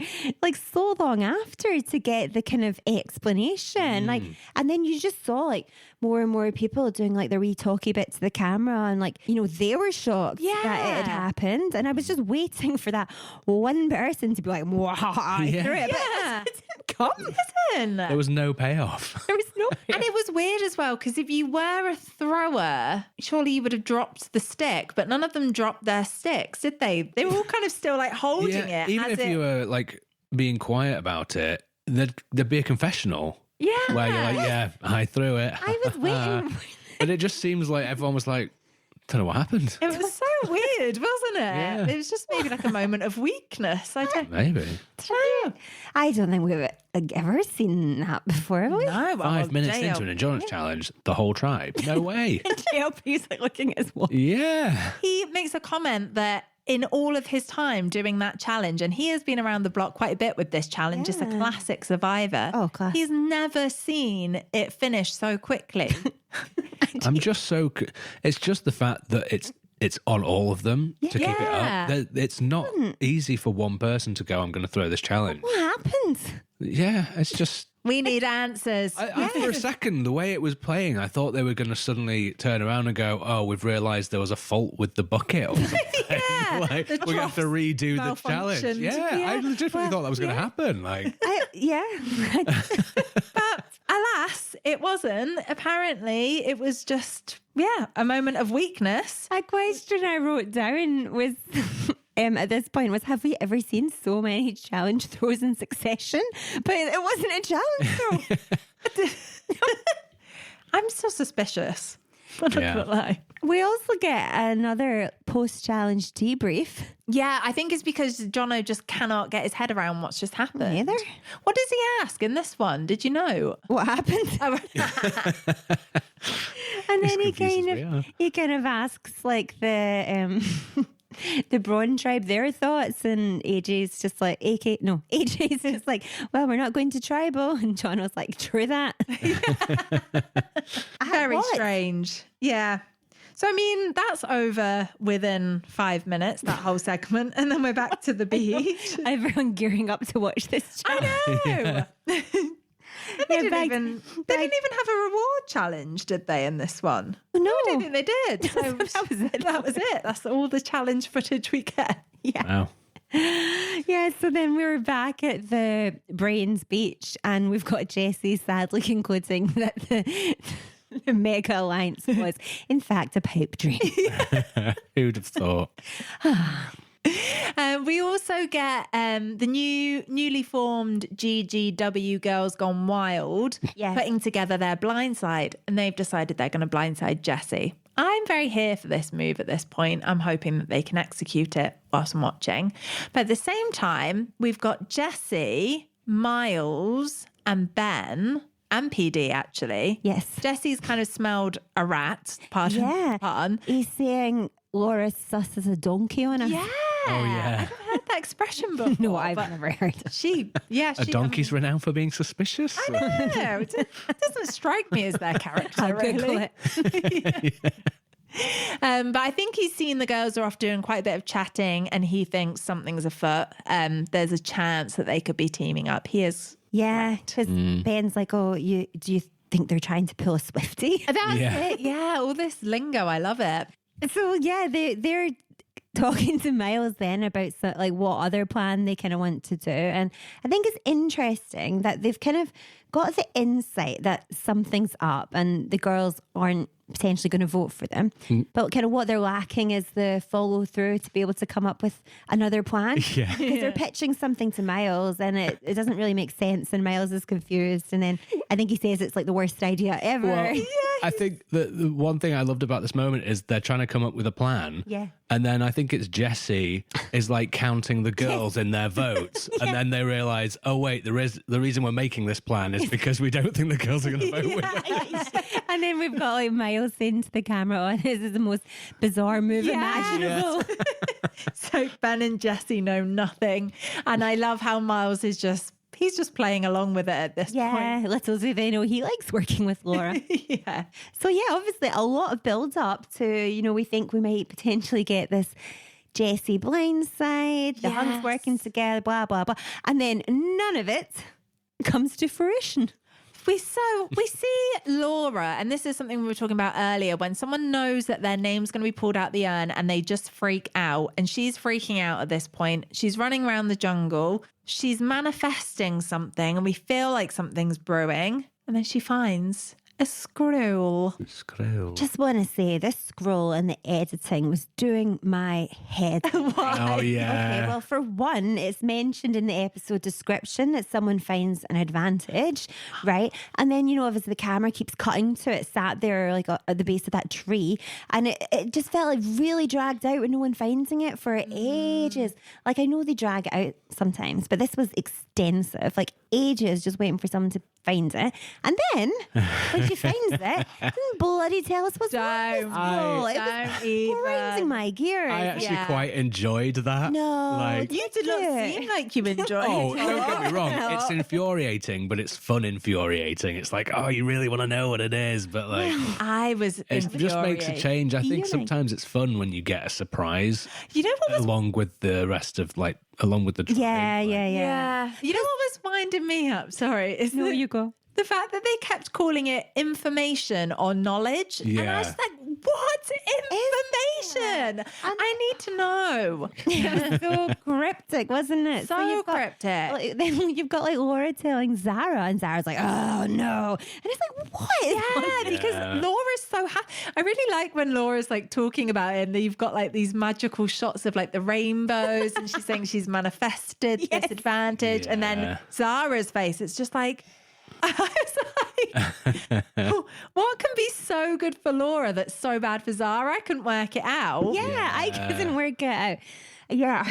so long after to get the kind of explanation. And then you just saw more and more people doing their wee talky bit to the camera and they were shocked that it had happened. And I was just waiting for that one person to be like, wow, I threw it. But it didn't come. Listen. There was no payoff. There was no. And it was weird as well, because if you were a thrower, surely you would have dropped the stick, but none of them dropped their sticks, did they? They were all kind of still holding it. Even if you were being quiet about it, there'd be a confessional. Yeah. Where you're like, I threw it. I was waiting. But it just seems like everyone was like, don't know what happened. It was so weird, wasn't it? Yeah. It was just maybe a moment of weakness. I don't Maybe. know. I don't think we've ever seen that before, have we? No, 5 minutes into an endurance challenge, the whole tribe. No way. JLP's looking at his watch. Yeah. He makes a comment that in all of his time doing that challenge, and he has been around the block quite a bit with this challenge, it's a classic survivor. Oh, class. He's never seen it finish so quickly. I'm just it's just the fact that it's on all of them to keep it up. It's not easy for one person to go, I'm going to throw this challenge. What happened? Yeah, it's just... We need answers. For a second, the way it was playing, I thought they were going to suddenly turn around and go, oh, we've realised there was a fault with the bucket or something. We're going to have to redo the challenge. malfunctioned. Yeah, I legitimately thought that was going to happen. But alas, it wasn't. Apparently, it was just, a moment of weakness. A question I wrote down was at this point was, have we ever seen so many challenge throws in succession? But it wasn't a challenge throw. I'm so suspicious. I'm not gonna lie. We also get another post-challenge debrief. Yeah, I think it's because Jono just cannot get his head around what's just happened. Neither. What does he ask in this one? Did you know? What happened? And then he kind of asks the the Brawn tribe their thoughts, and AJ's just like AJ's just like, well, we're not going to tribal, and John was like, true that. Very strange. Yeah. So I mean, that's over within 5 minutes, that whole segment, and then we're back to the beach. Everyone gearing up to watch this challenge. I know. They didn't even have a reward challenge, did they, in this one? No, I don't think they did. So that was it. That was it. That's all the challenge footage we get. Yeah. Wow. Yeah, so then we were back at the Brains Beach, and we've got Jessie sadly concluding that the Mega Alliance was, in fact, a pipe dream. Who'd have thought? We also get the newly formed GGW Girls Gone Wild putting together their blindside, and they've decided they're going to blindside Jessie. I'm very here for this move at this point. I'm hoping that they can execute it whilst I'm watching. But at the same time, we've got Jessie, Myles, and Ben, and PD actually. Yes. Jessie's kind of smelled a rat, pardon. He's saying Laura's sus as a donkey on us. Yeah. Oh, yeah. I've heard that expression before. No, I've but never heard it. A donkey's renowned for being suspicious. I know. It doesn't strike me as their character, I'll Google really. it. But I think he's seen the girls are off doing quite a bit of chatting and he thinks something's afoot. There's a chance that they could be teaming up. He is. Yeah, because Ben's like, oh, do you think they're trying to pull a Swiftie? That's Yeah. it. Yeah, all this lingo. I love it. So yeah, they're talking to Myles then about like what other plan they kind of want to do, and I think it's interesting that they've kind of got the insight that something's up, and the girls aren't potentially going to vote for them. But kind of what they're lacking is the follow through to be able to come up with another plan. Yeah. Because they're pitching something to Myles and it doesn't really make sense, and Myles is confused, and then I think he says it's like the worst idea ever. Well, I think the one thing I loved about this moment is they're trying to come up with a plan. Yeah. And then I think it's Jesse is like counting the girls in their votes. And then they realize, oh, wait, the reason we're making this plan is because we don't think the girls are going to vote with us. And then we've got like Myles saying to the camera, oh, this is the most bizarre move imaginable. So Ben and Jesse know nothing. And I love how Myles is he's just playing along with it at this Yeah, point. little do they know he likes working with Laura. Yeah. So yeah, obviously a lot of build up to, we think we might potentially get this Jesse blindside, the Hunts Yes. working together, blah, blah, blah. And then none of it comes to fruition. We see Laura, and this is something we were talking about earlier, when someone knows that their name's going to be pulled out the urn and they just freak out, and she's freaking out at this point. She's running around the jungle. She's manifesting something, and we feel like something's brewing. And then she finds a scroll. Scroll. Just want to say this scroll and the editing was doing my head. Oh, yeah. Okay, well, for one, it's mentioned in the episode description that someone finds an advantage, right? And then, obviously the camera keeps cutting to it sat there like at the base of that tree. And it just felt like really dragged out with no one finding it for ages. Like, I know they drag it out sometimes, but this was extensive, like ages just waiting for someone to find it. And then when she finds it, didn't bloody tell us what's wrong with this scroll. It was even. grinding my gears. I actually Yeah. quite enjoyed that. No, Like, You did not seem like you enjoyed oh, it. don't get me wrong. It's infuriating, but it's fun infuriating. It's like, oh, you really want to know what it is, but like, I was it just makes a infuriated. change. I think Feeling. sometimes it's fun when you get a surprise You know what was along with the rest of along with the tribe. Yeah. You know what was winding me up? Sorry. Is No, you go. the fact that they kept calling it information or knowledge. And I was Yeah. like, what information? I need to know. It was so cryptic, wasn't it? So you've got, cryptic. like, then you've got like Laura telling Zara, and Zara's like, "Oh no!" And it's like, "What?" Yeah, because Laura's so happy. I really like when Laura's like talking about it, and you've got like these magical shots of like the rainbows, and she's saying she's manifested this advantage, and then Yeah. Zara's face, it's just like, I was like, what can be so good for Laura that's so bad for Zara? I couldn't work it out. Yeah, I couldn't work it out. Yeah,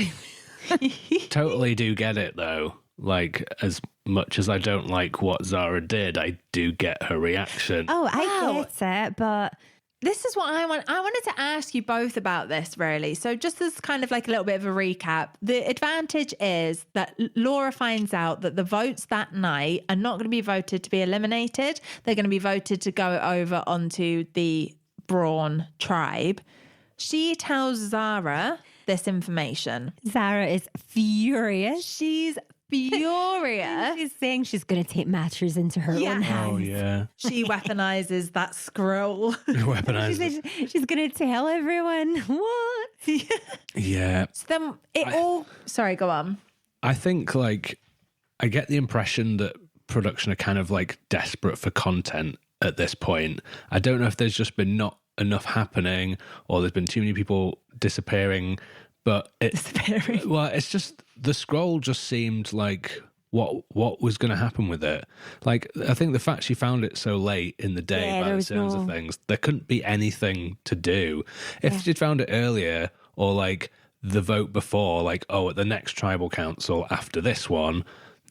Totally do get it though. Like, as much as I don't like what Zara did, I do get her reaction. oh, I Wow. get it, but This is what I want. I wanted to ask you both about this, really. So, just as kind of like a little bit of a recap, the advantage is that Laura finds out that the votes that night are not going to be voted to be eliminated. They're going to be voted to go over onto the Brawn tribe. She tells Zara this information. Zara is furious. She's furious. She's saying she's going to take matters into her own hands. Oh, yeah. She weaponizes that scroll. Weaponized. She's going to tell everyone what. Yeah. So then it all. Sorry, go on. I think, like, I get the impression that production are kind of like desperate for content at this point. I don't know if there's just been not enough happening or there's been too many people disappearing, but well, it's just the scroll just seemed like what was going to happen with it. Like, I think the fact she found it so late in the day, Yeah, by there the was sounds of no- things, there couldn't be anything to do. If she'd found it earlier, or like the vote before, like, oh, at the next tribal council after this one,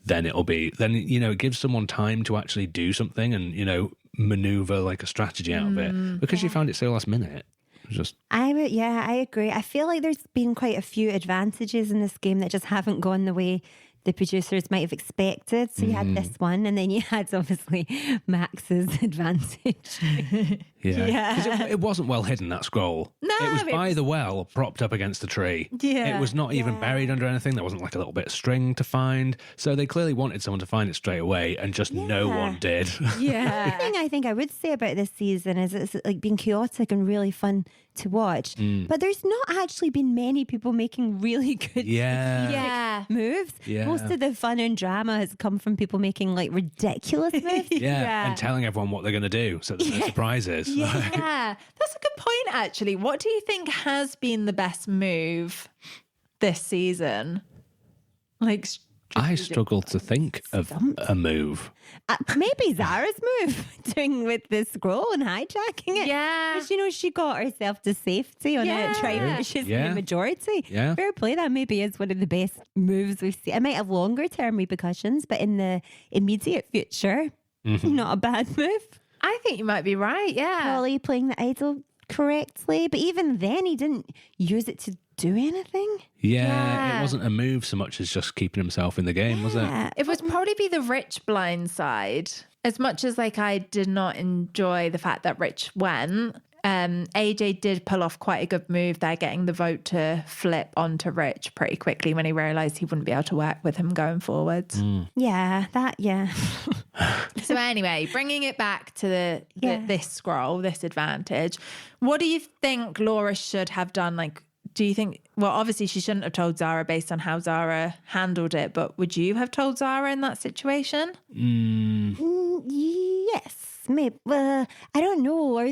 then it'll be, then, you know, it gives someone time to actually do something and, you know, maneuver like a strategy out of it, because she found it so last minute. Just I agree. I feel like there's been quite a few advantages in this game that just haven't gone the way the producers might have expected. So you had this one, and then you had obviously Max's advantage. Yeah. 'Cause it wasn't well hidden, that scroll. No, it was it by was- the well, propped up against a tree. Yeah. It was not even buried under anything. There wasn't like a little bit of string to find. So they clearly wanted someone to find it straight away, and just no one did. Yeah. The thing I think I would say about this season is it's like been chaotic and really fun to watch. But there's not actually been many people making really good Yeah. moves. Yeah. Most of the fun and drama has come from people making like ridiculous moves. Yeah, and telling everyone what they're going to do so there's no surprises. Yeah, that's a good point, actually. What do you think has been the best move this season? Like, I struggle to think of a move. Maybe Zara's move doing with the scroll and hijacking it. Yeah. Because, she got herself to safety on a tribe, which is Yeah. the majority. Yeah. Fair play. That maybe is one of the best moves we've seen. It might have longer term repercussions, but in the immediate future, not a bad move. I think you might be right. Yeah. Paulie playing the idol correctly. But even then, he didn't use it to do anything. Yeah, it wasn't a move so much as just keeping himself in the game, was it? It would probably be the Rich blind side. As much as I did not enjoy the fact that Rich went, AJ did pull off quite a good move there, getting the vote to flip onto Rich pretty quickly when he realised he wouldn't be able to work with him going forwards. Yeah. So anyway, bringing it back to this scroll, this advantage, what do you think Laura should have done? Like, do you think, well, obviously she shouldn't have told Zara based on how Zara handled it, but would you have told Zara in that situation? Yes. Maybe. I don't know.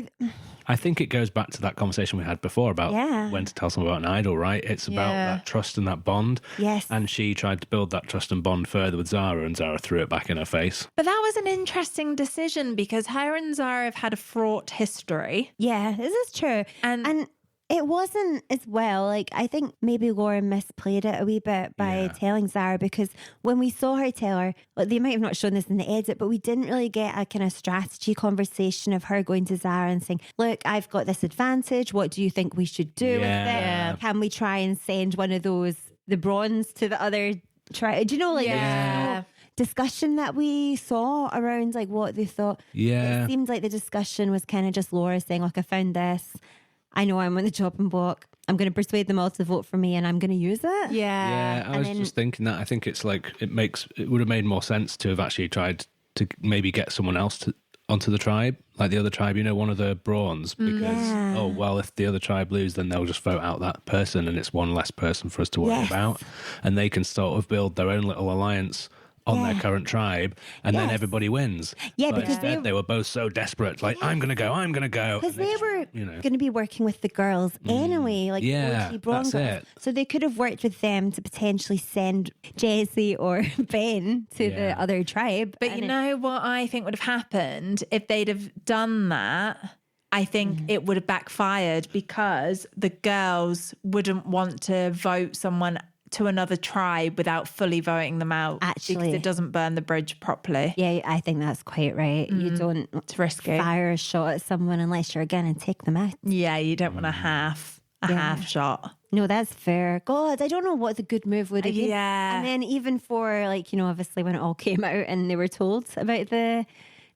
I think it goes back to that conversation we had before about when to tell someone about an idol, right? It's about that trust and that bond. Yes. And she tried to build that trust and bond further with Zara, and Zara threw it back in her face. But that was an interesting decision because her and Zara have had a fraught history. Yeah, this is true. And it wasn't as well. Like, I think maybe Laura misplayed it a wee bit by telling Zara, because when we saw her tell her, like, they might have not shown this in the edit, but we didn't really get a kind of strategy conversation of her going to Zara and saying, look, I've got this advantage. What do you think we should do with it? Can we try and send one of the Brawns to the other tribe? Do you know, like, there's no discussion that we saw around like what they thought. It seemed like the discussion was kind of just Laura saying, look, I found this. I know I'm on the chopping block. I'm going to persuade them all to vote for me and I'm going to use it. Yeah, I was just thinking that. I think it's like, it would have made more sense to have actually tried to maybe get someone else onto the tribe, like the other tribe, one of the Brawns, because, if the other tribe lose, then they'll just vote out that person and it's one less person for us to worry about. And they can sort of build their own little alliance on their current tribe, and then everybody wins. Yeah, but because instead they were both so desperate, like, I'm going to go. Because they were going to be working with the girls anyway, like OG Brawn girls. So they could have worked with them to potentially send Jessie or Ben to the other tribe. But you know what I think would have happened if they'd have done that? I think it would have backfired because the girls wouldn't want to vote someone to another tribe without fully voting them out. Actually, because it doesn't burn the bridge properly. Yeah, I think that's quite right. You don't fire a shot at someone unless you're going to take them out. Yeah, you don't want a half shot. No, that's fair. God, I don't know what the good move would have been. Yeah. And then even for like, obviously when it all came out and they were told about the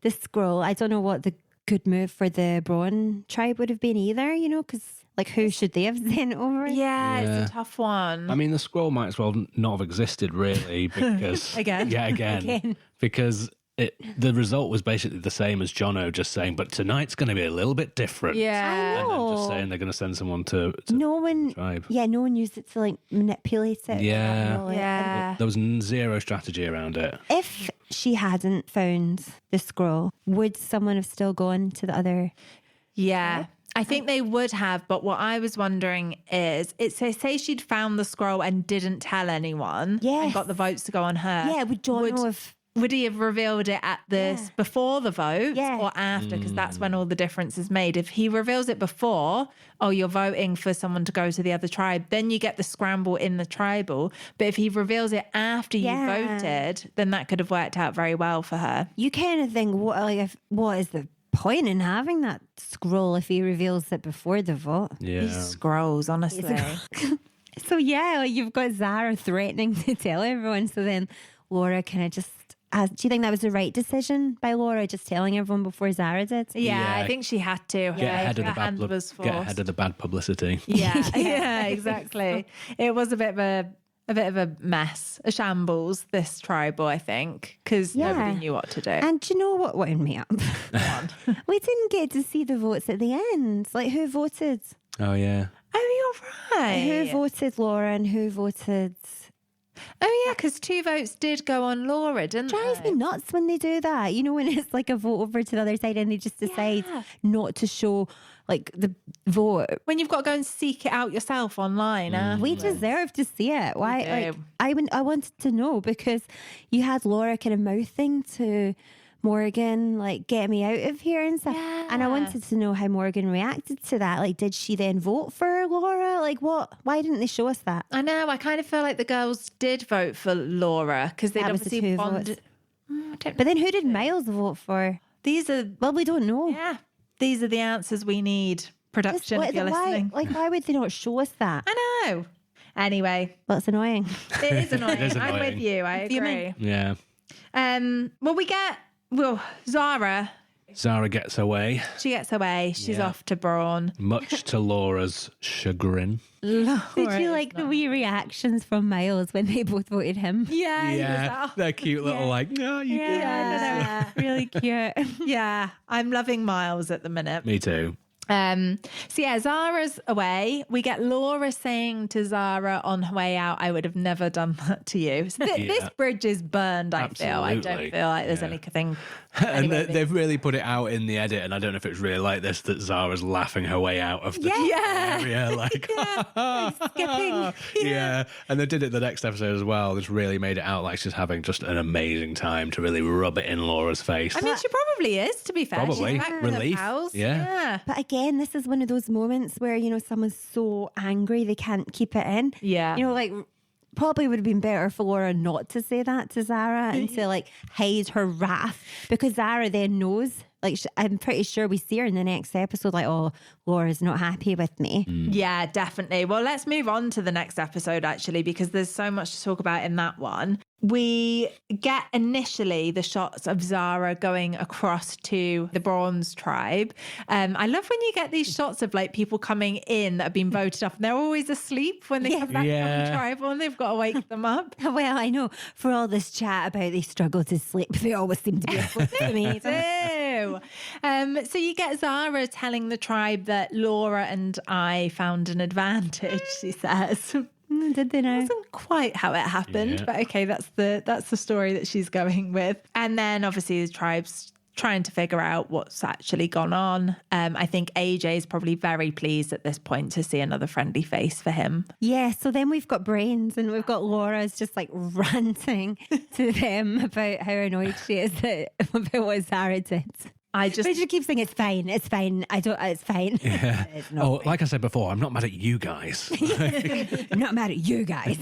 scroll, I don't know what the good move for the Brawn tribe would have been either, because like, who should they have sent over? Yeah, it's a tough one. I mean, the scroll might as well not have existed, really, because again, because the result was basically the same as Jono just saying, but tonight's going to be a little bit different. Yeah, and then just saying they're going to send someone to no one. Tribe. Yeah, no one used it to like manipulate it. Yeah. There was zero strategy around it. If she hadn't found the scroll, would someone have still gone to the other? Yeah. I think they would have, but what I was wondering is, say she'd found the scroll and didn't tell anyone and got the votes to go on her. Yeah, would he have revealed it at before the vote or after? Because that's when all the difference is made. If he reveals it before, you're voting for someone to go to the other tribe, then you get the scramble in the tribal. But if he reveals it after you voted, then that could have worked out very well for her. You kind of think, what is the point in having that scroll if he reveals it before the vote? Yeah. These scrolls, honestly. So yeah, like you've got Zara threatening to tell everyone. So then Laura kind of just do you think that was the right decision by Laura, just telling everyone before Zara did? Yeah, Yeah. I think she had to. Get ahead of the Her hand was get ahead forced. of the bad publicity. Yeah, yeah, exactly. It was a bit of a mess, a shambles, this tribal, I think, because nobody knew what to do. And do you know what wound me up? We didn't get to see the votes at the end. Like, who voted? Oh, yeah. Oh, you're right. Who voted Laura and who voted... Oh, yeah, because 2 votes did go on Laura, didn't Drives they? me nuts when they do that. You know, when it's like a vote over to the other side and they just decide not to show like the vote. When you've got to go and seek it out yourself online. We deserve to see it. Why? do. Like, I wanted to know because you had Laura kind of mouthing to Morgan, like, get me out of here and stuff. And I wanted to know how Morgan reacted to that. Like, did she then vote for Laura? Like, what? Why didn't they show us that? I know, I kind of feel like the girls did vote for Laura because they'd That was the obviously 2 bonded. votes. I don't But then who did Myles vote for? These are, Well, we don't know. these are the answers we need. Production, if you're listening. Why would they not show us that? I know. Anyway, Well, it's annoying. it is annoying. is I'm with annoying. you. I agree. Yeah. Zara, Zara gets away, she gets away. She's off to Brawn. much to Laura's chagrin. Did you like the wee reactions from Myles when they both voted him? Yeah, he was Yeah. like, They're cute little, like, no, you can. yeah. Really cute. Yeah, I'm loving Myles at the minute. Me too. So yeah, Zara's away. We get Laura saying to Zara on her way out, "I would have never done that to you." So this bridge is burned. I feel. I don't Absolutely. feel like there's Yeah. anything. And they've really put it out in the edit, and I don't know if it's really like this, that Zara's laughing her way out of the area, like, Skipping. yeah. And they did it the next episode as well. Just really made it out like she's having just an amazing time to really rub it in Laura's face. I mean, she probably is. To be fair, Probably. She's back with her Relief. pals. Yeah. But again, this is one of those moments where, you know, someone's so angry they can't keep it in. Yeah. You know, like, probably would have been better for Laura not to say that to Zara and to, like, hide her wrath, because Zara then knows. Like, I'm pretty sure we see her in the next episode, like, oh, Laura's not happy with me. Yeah, definitely. Well, let's move on to the next episode, actually, because there's so much to talk about in that one. We get initially the shots of Zara going across to the Bronze tribe. I love when you get these shots of like people coming in that have been voted off and they're always asleep when they come back from the tribal and they've got to wake them up. Well, I know, for all this chat about they struggle to sleep, they always seem to be asleep to me. So you get Zara telling the tribe that Laura and I found an advantage, she says. Did they know? Wasn't quite how it happened, but okay, that's the story that she's going with. And then obviously the tribe's trying to figure out what's actually gone on. I think AJ is probably very pleased at this point to see another friendly face for him. Yeah, so then we've got Brains and we've got Laura's just like ranting to them about how annoyed she is about what Zara did. But she keeps saying it's fine, it's fine. It's fine. Yeah. It's not fine. Like I said before, I'm not mad at you guys. I'm not mad at you guys.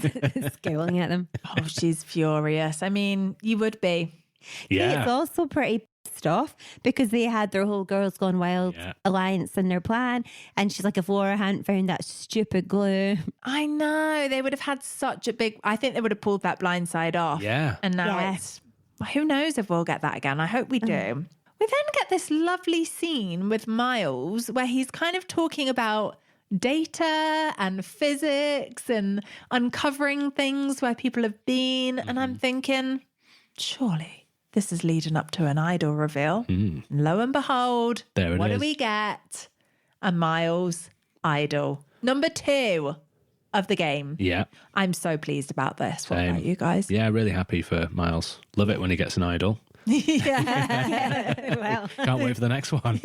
Scowling at them. Oh, she's furious. I mean, you would be. Yeah. It's also pretty pissed off because they had their whole Girls Gone Wild alliance in their plan. And she's like, if Laura hadn't found that stupid glue. I know. They would have had such a big... I think they would have pulled that blind side off. Yeah. And now it's... Who knows if we'll get that again. I hope we do. We then get this lovely scene with Myles where he's kind of talking about data and physics and uncovering things where people have been. And I'm thinking, surely this is leading up to an idol reveal. Lo and behold, There it what do is. we get? A Myles idol. Number 2 of the game. Yeah. I'm so pleased about this. What Same. about you guys? Yeah, really happy for Myles. Love it when he gets an idol. Yeah. Well, Can't wait for the next one.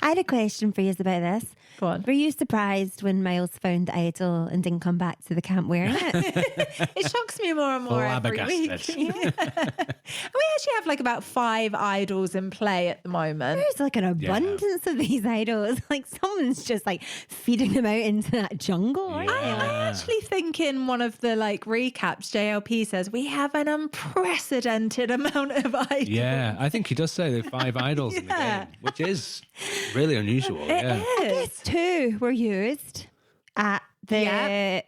I had a question for you about this. Go on. Were you surprised when Myles found the idol and didn't come back to the camp wearing it? It shocks me more and more every week. Flabbergasted. Yeah. We actually have like about 5 idols in play at the moment. There's like an abundance of these idols. Like someone's just like feeding them out into that jungle, aren't they? Like, I actually think in one of the like recaps, JLP says we have an unprecedented amount of idols. Yeah, I think he does say there are 5 idols in the game, which is really unusual. It I guess is. 2 were used at the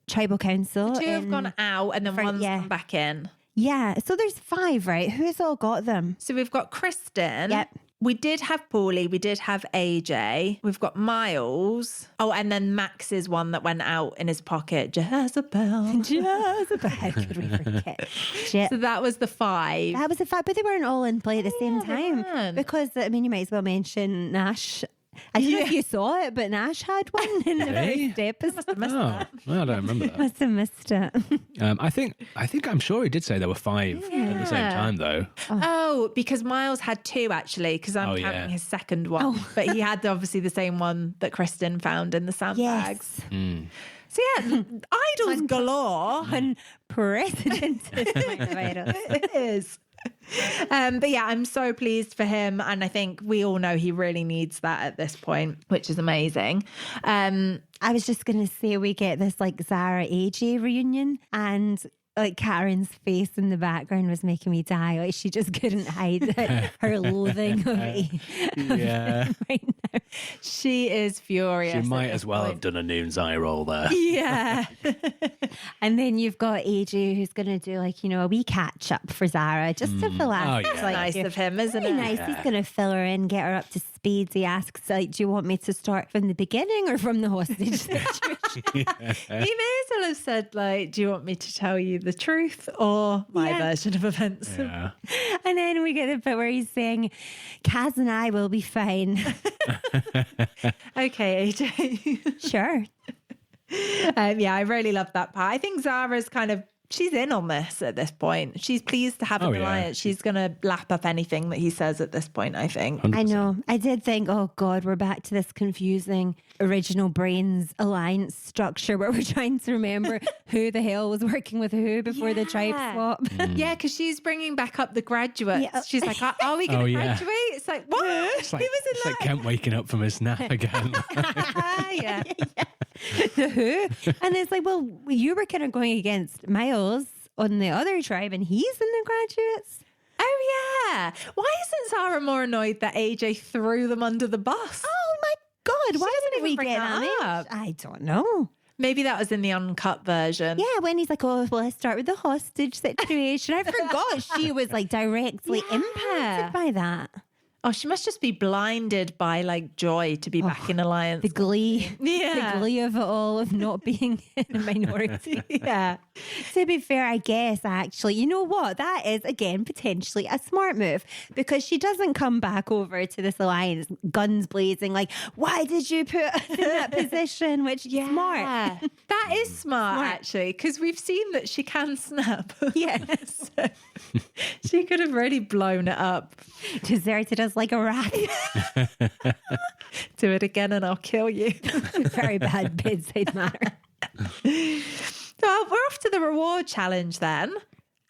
tribal council. 2 have in- gone out and then one's come back in. Yeah, so there's 5, right? Who's all got them? So we've got Kristen. Yep. We did have Paulie. We did have AJ. We've got Myles. Oh, and then Max's one that went out in his pocket. Jezebel. Jezebel. How could we forget? Shit. So that was the 5. That was a fact, but they weren't all in play at the same they time. weren't. Because, I mean, you might as well mention Nash. I don't know if you saw it, but Nash had one in the Hey? first episode. Oh, well, I don't remember that. Must have missed it. I'm sure he did say there were 5 at the same time, though. Oh, because Myles had 2 actually, because I'm Oh, counting yeah. his second one. But he had obviously the same one that Kristen found in the sandbags. Yes. So yeah, idols galore. Unprecedented. It is. But yeah, I'm so pleased for him. And I think we all know he really needs that at this point, which is amazing. I was just going to say we get this like Zara AJ reunion and like Karen's face in the background was making me die. Like she just couldn't hide her loathing of me Yeah. right now. She is furious. She at might this as well point. have done a Noon's eye roll there. Yeah. And then you've got AJ who's going to do like, you know, a wee catch up for Zara just to fill out. Oh, yeah. That's nice of him, isn't Very it? nice. He's going to fill her in, get her up to speed. He asks, like, do you want me to start from the beginning or from the hostage situation? He may as well have said, like, do you want me to tell you the truth or my version of events? Yeah. And then we get the bit where he's saying, Kaz and I will be fine. Okay, AJ. Sure. Yeah, I really love that part. I think Zara's she's in on this at this point. She's pleased to have an Oh, yeah. alliance. She's going to lap up anything that he says at this point, I think. 100%. I know. I did think, oh God, we're back to this confusing original Brains alliance structure where we're trying to remember who the hell was working with who before the tribe swap. Yeah, because she's bringing back up the graduates. Yeah. She's like, are we going to Oh, yeah. graduate? It's like, what? It's like, it's like Kent waking up from his nap again. Yeah. The who? And it's like, well, you were kind of going against Myles on the other tribe and he's in the graduates. Oh, yeah. Why isn't Zara more annoyed that AJ threw them under the bus? Oh my God, why doesn't didn't we even bring get that that up. I don't know. Maybe that was in the uncut version. Yeah, when he's like, oh, well, let's start with the hostage situation. I forgot she was like directly impacted by that. Oh, she must just be blinded by like joy to be back in alliance. The glee. Yeah. The glee of it all, of not being in a minority. Yeah. To be fair, I guess actually, you know what? That is, again, potentially a smart move because she doesn't come back over to this alliance, guns blazing, like, why did you put us in that position? Which is smart. That is smart, actually, because we've seen that she can snap. Yes. So she could have really blown it up. Deserted us like a rat. Do it again and I'll kill you. Very bad bedside manner. So we're off to the reward challenge then.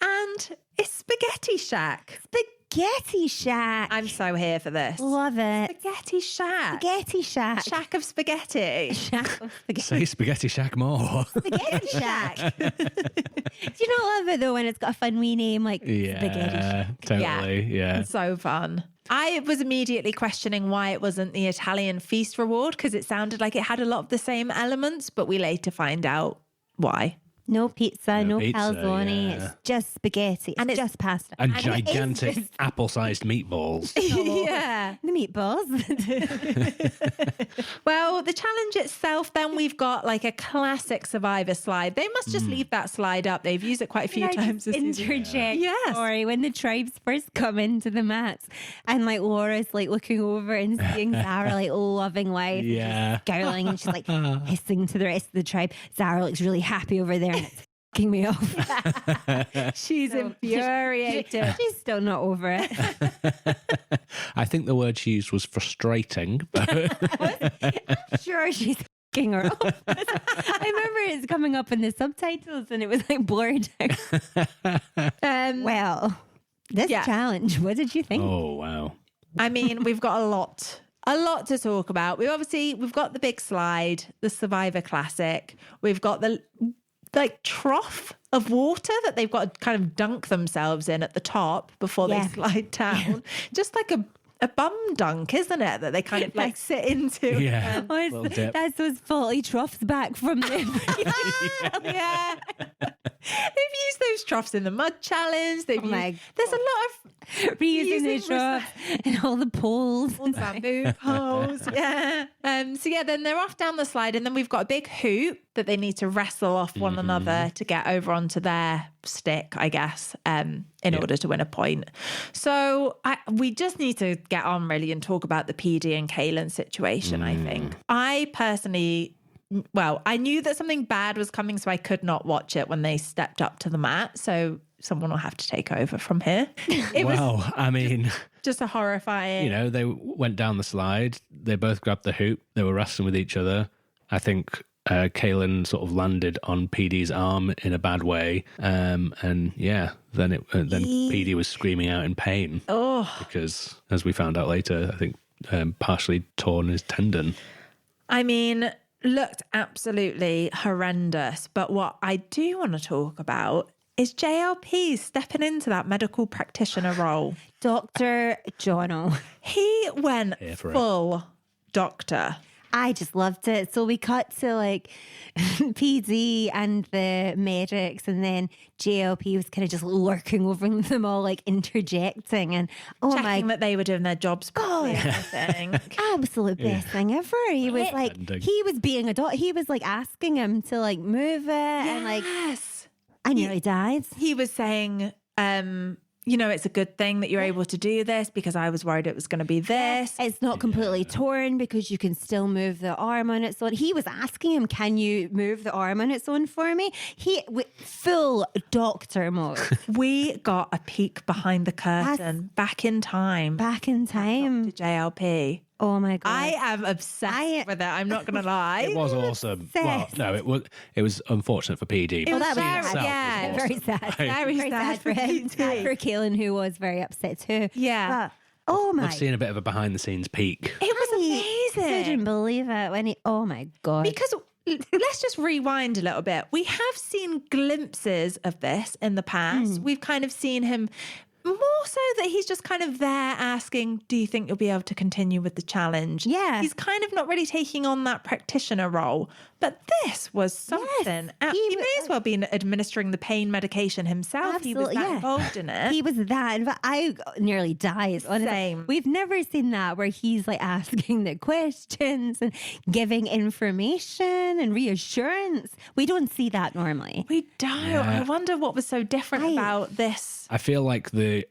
And it's Spaghetti Shack. Spaghetti Shack. I'm so here for this. Love it. Spaghetti Shack. Spaghetti Shack. Shack of spaghetti. Shack of spaghetti. Say Spaghetti Shack more. Spaghetti Shack. Do you not love it though when it's got a fun wee name like Spaghetti Yeah, Shack? totally. Yeah. It's so fun. I was immediately questioning why it wasn't the Italian feast reward because it sounded like it had a lot of the same elements, but we later find out why. No pizza, no pizza, calzone. yeah. It's just spaghetti. And It's it's- just pasta. And it is gigantic just apple-sized meatballs. Yeah. the meatballs. Well, the challenge itself, then we've got like a classic Survivor slide. They must just leave that slide up. They've used it quite a few times this season. Interject. Yes. Sorry, when the tribes first come into the mats and like Laura's like looking over and seeing Zara like loving life. Yeah. Scowling and she's like hissing to the rest of the tribe. Zara looks really happy over there and it's f***ing me off. She's infuriated. She's still not over it. I think the word she used was frustrating. But Sure, she's f***ing her off. I remember it's coming up in the subtitles and it was like blurred out. Well, this challenge, what did you think? oh, wow. I mean, we've got a lot to talk about. We've got the big slide, the Survivor Classic. We've got the trough of water that they've got to kind of dunk themselves in at the top before they slide down. Just like a bum dunk, isn't it? That they kind of like sit into. Yeah. That's those faulty troughs back from them. Yeah. They've used those troughs in the mud challenge. There's a lot of reusing the troughs and all the poles. All the bamboo poles. Yeah. Then they're off down the slide, and then we've got a big hoop that they need to wrestle off one another to get over onto their stick, I guess, in order to win a point. So we just need to get on really and talk about the PD and Kaylin situation, I think. I personally... Well, I knew that something bad was coming, so I could not watch it when they stepped up to the mat. So someone will have to take over from here. It was I mean... just a horrifying... You know, they went down the slide. They both grabbed the hoop. They were wrestling with each other. I think Kaylin sort of landed on PD's arm in a bad way. Then PD was screaming out in pain. Oh. Because, as we found out later, I think partially torn his tendon. I mean... looked absolutely horrendous. But what I do want to talk about is JLP stepping into that medical practitioner role. Dr. Jono. He went full doctor. I just loved it. So we cut to like PD and the medics, and then JLP was kind of just lurking over them all, like interjecting and checking that they were doing their jobs properly. I think absolute best thing ever. He was like, he was being a doctor. He was like asking him to like move it, and like I nearly died. He was saying, it's a good thing that you're able to do this because I was worried it was going to be this. It's not completely torn because you can still move the arm on its own. He was asking him, can you move the arm on its own for me? Full doctor mode. We got a peek behind the curtain, back in time. Back in time. Dr. JLP. Oh my God. I am obsessed with it. I'm not going to lie. It was awesome. Well, no, it was unfortunate for PD. It was that very, was awesome. Very sad. Very sad for him. Sad for Kaylin, who was very upset too. Yeah. But, I've seen a bit of a behind the scenes peek. It was amazing. I couldn't believe it when oh my God. Because let's just rewind a little bit. We have seen glimpses of this in the past. We've kind of seen him more so that he's just kind of there asking, do you think you'll be able to continue with the challenge? Yeah. He's kind of not really taking on that practitioner role. But this was something. Yes, he may as well be administering the pain medication himself. Absolutely, he was that involved in it. He was that. But I nearly died. Honestly. Same. We've never seen that where he's like asking the questions and giving information and reassurance. We don't see that normally. We don't. Yeah. I wonder what was so different about this. I feel like the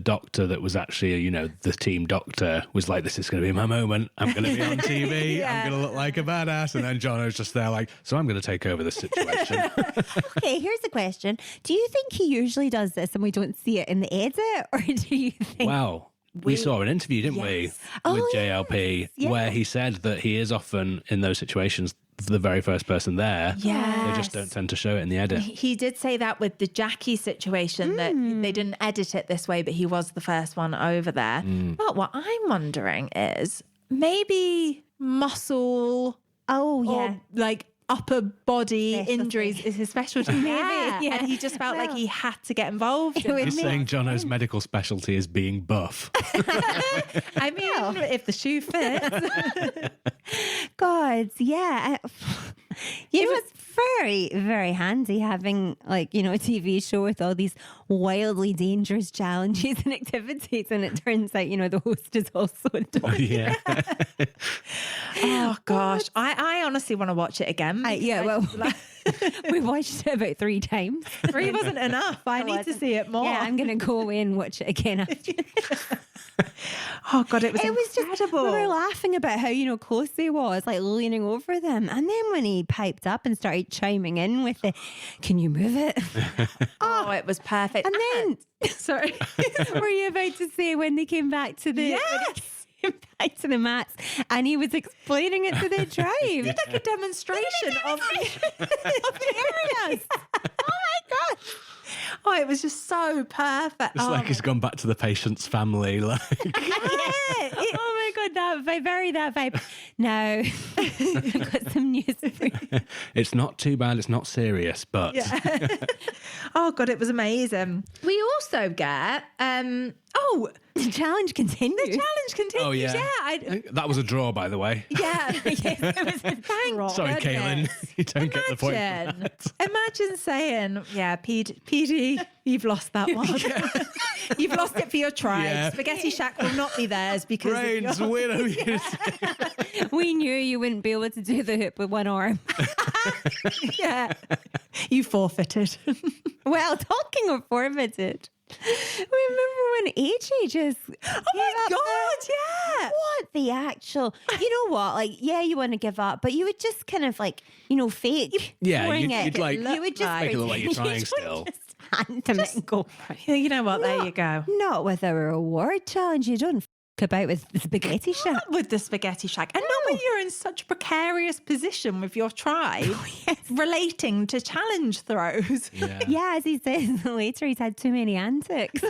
doctor that was actually, the team doctor was like, this is going to be my moment. I'm going to be on TV. I'm going to look like a badass. And then Jono's just there like, so I'm going to take over the situation. Okay, here's the question. Do you think he usually does this and we don't see it in the edit? Or do you think... Wow. We saw an interview, didn't we, with JLP, where he said that he is often in those situations the very first person there. Yeah, they just don't tend to show it in the edit. He did say that with the Jackie situation that they didn't edit it this way, but he was the first one over there. But what I'm wondering is maybe muscle. Or like upper body injuries is his specialty. Maybe. Yeah. And he just felt like he had to get involved. You're saying Jono's medical specialty is being buff. I mean, if the shoe fits. God, yeah. It was very, very handy having a TV show with all these wildly dangerous challenges and activities. And it turns out, the host is also a doctor. Yeah. Oh, gosh. I honestly want to watch it again. We watched it about 3 times. 3 wasn't enough. I need to see it more. Yeah, I'm going to go away and watch it again after. Oh God, it was just, incredible. we were laughing about how, close he was, like leaning over them. And then when he piped up and started chiming in with the, can you move it? Oh, it was perfect. And then, sorry, were you about to say when they came back to the... back to the mats, and he was explaining it to their tribe. like a demonstration of the areas. Oh my God. Oh, it was just so perfect. It's like he's gone back to the patient's family. Like, Oh my God, that vibe, that vibe. Now, I've got some news for you. it's not too bad. It's not serious, but Oh God, it was amazing. We also get The challenge continues. the challenge continues. oh yeah, that was a draw, by the way. Yeah. Yes, it was a thank Sorry, Kaylin, you don't get the point. Imagine saying, yeah, PD, you've lost that one. You've lost it for your tribe. Yeah. Spaghetti Shack will not be theirs because Brains, widow. We knew you wouldn't be able to do the hoop with one arm. yeah, you forfeited. Well, talking of forfeited, remember when AJ just... Oh my God, yeah. What the actual... You know what? Like, yeah, you want to give up, but you would just kind of like, fake Yeah, throwing you'd it. like You would just make it look like you're trying would still. Just hand them it and go, You know what? There you go. not with our award challenge. You don't about with the spaghetti shack. Not with the Spaghetti Shack. And not when you're in such a precarious position with your tribe relating to challenge throws. Yeah. Yeah, as he says later, he's had too many antics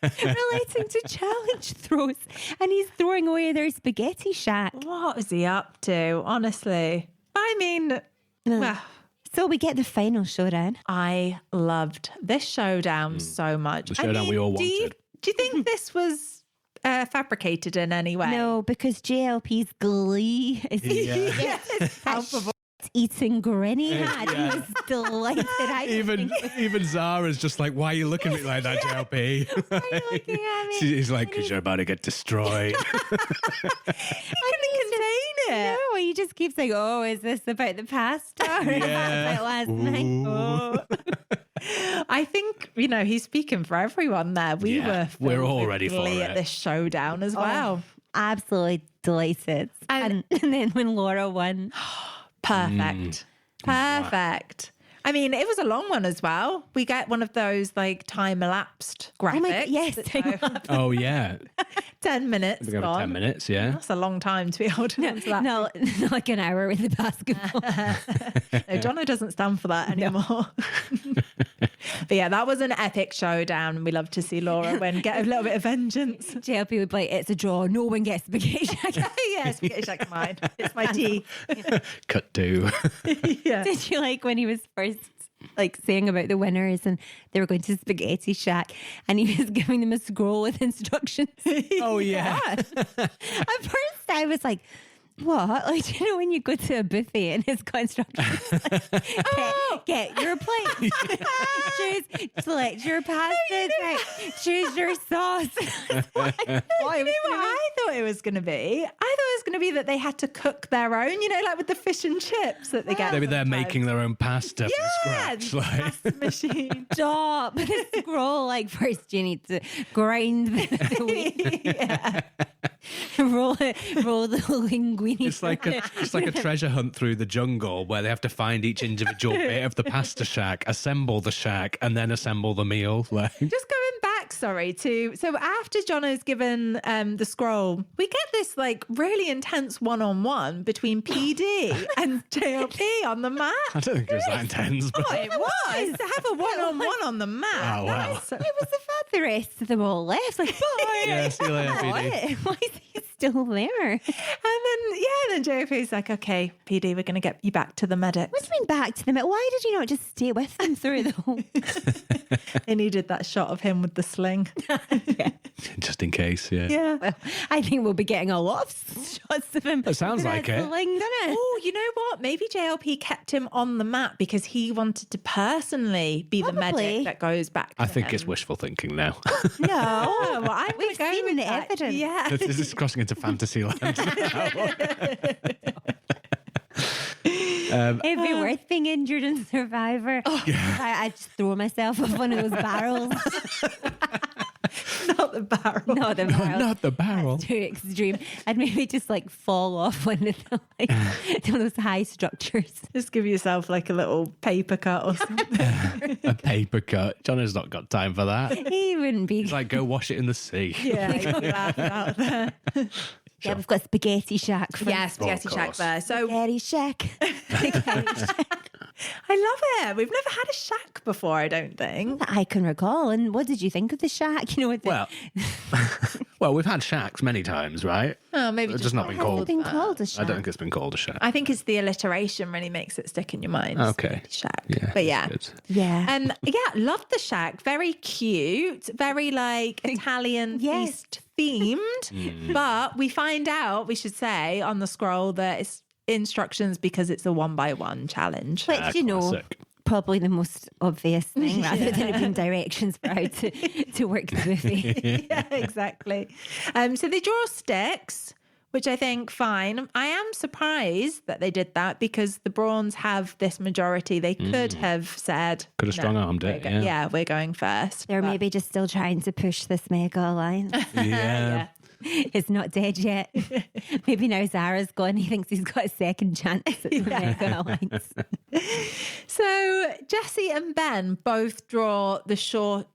relating to challenge throws, and he's throwing away their spaghetti shack. What is he up to, honestly? I mean, well, So we get the final showdown. I loved this showdown so much. The showdown we all wanted. Do you think this was fabricated in any way? No, because JLP's glee is Yeah. palpable. Eating grin he had. Yeah. He was delighted. Even Zara's just like, why are you looking at me like that, JLP? Why are you looking at me? He's like, because you're about to get destroyed. Couldn't contain it. No, he just keeps saying, "Oh, is this about the pasta? Or is that about last night?" Ooh. Oh. I think, he's speaking for everyone there. Yeah, we're all ready for glee it. at this showdown as well. Absolutely delighted. And then when Laura won, Perfect. Perfect. I mean, it was a long one as well. We get one of those like time elapsed graphics. oh my God, yes, Oh, yeah. 10 minutes. We got gone. 10 minutes, yeah. That's a long time to be able to answer that. no, not like an hour with the basketball. No, Jono doesn't stand for that anymore. But yeah, that was an epic showdown. We love to see Laura win, get a little bit of vengeance. JLP would be like, "It's a draw. No one gets spaghetti shack." Yeah, spaghetti shack mine. It's my tea. Cut to. Yeah. Did you like when he was first like saying about the winners and they were going to Spaghetti Shack and he was giving them a scroll with instructions? Oh, yeah. At first I was like, what? Like, do you know when you go to a buffet and it's got instructions? Like, get your plate. Select your pasta. Choose your sauce. What I thought it was going to be? I thought it was going to be that they had to cook their own, like with the fish and chips that they get. Maybe they're sometimes. making their own pasta Yeah, from scratch. Like. pasta machine. Stop. The scroll, like, first you need to grind the wheat. Yeah. roll the linguine. It's like a treasure hunt through the jungle where they have to find each individual bit of the pasta shack, assemble the shack, and then assemble the meal. Like. Just going back, so after Jono's given the scroll, we get this like really intense one-on-one between PD and JLP on the mat. I don't think it was that intense, but It was to have a one-on-one on the mat. Oh, That wow. was so- It was the fact the rest of them all left. Like, bye. yeah, see you later, PD. Why is he still there? And then JLP's like, okay, PD, we're going to get you back to the medics. What do you mean back to them? Why did you not just stay with them through the whole... They needed that shot of him with the sling. Just in case, yeah. Yeah. Well, I think we'll be getting a lot of shots of him. It sounds like it. Sling, doesn't it? Oh, you know what? Maybe JLP kept him on the mat because he wanted to personally be the Probably. medic that goes back to I think him. it's wishful thinking now. No. Oh, well, I'm We've gonna go seen with the that. evidence. Yeah. This is crossing into fantasy land. It'd be worth being injured in Survivor. I just throw myself off one of those barrels. Not Not the barrel. Not the barrel. Not the barrel. That's too extreme. I'd maybe just like fall off one of the, like, one of those high structures. Just give yourself like a little paper cut or something. A paper cut. John has not got time for that. He wouldn't be. He's like, go wash it in the sea. Yeah, you'd be laughing out there. Yeah, we've got Spaghetti Shack. Yeah, Spaghetti Shack course. there. So Spaghetti Shack. I love it. We've never had a shack before, I don't think. That I can recall. And what did you think of the shack? You know what? Well, well, we've had shacks many times, right? Oh, maybe It's just just not been Has it called. been called a I shack? don't think it's been called a shack. I think it's the alliteration really makes it stick in your mind. Okay. Spaghetti Shack. Yeah, But yeah. that's good. Yeah. Yeah, love the shack. Very cute, very like Italian Yes. feast themed. But we find out, we should say, on the scroll that it's instructions because it's a 1x1 challenge. Which, you know, Classic. probably the most obvious thing rather than it being directions for how to work the buffet. Yeah, exactly. So they draw sticks, which I think fine. I am surprised that they did that because the Brawns have this majority. They could have said, Could have strong-armed it, we're yeah. we're going first. They're But- maybe just still trying to push this mega alliance. Yeah. It's not dead yet. Maybe now Zara's gone. He thinks he's got a second chance at the mega alliance. So Jessie and Ben both draw the shortest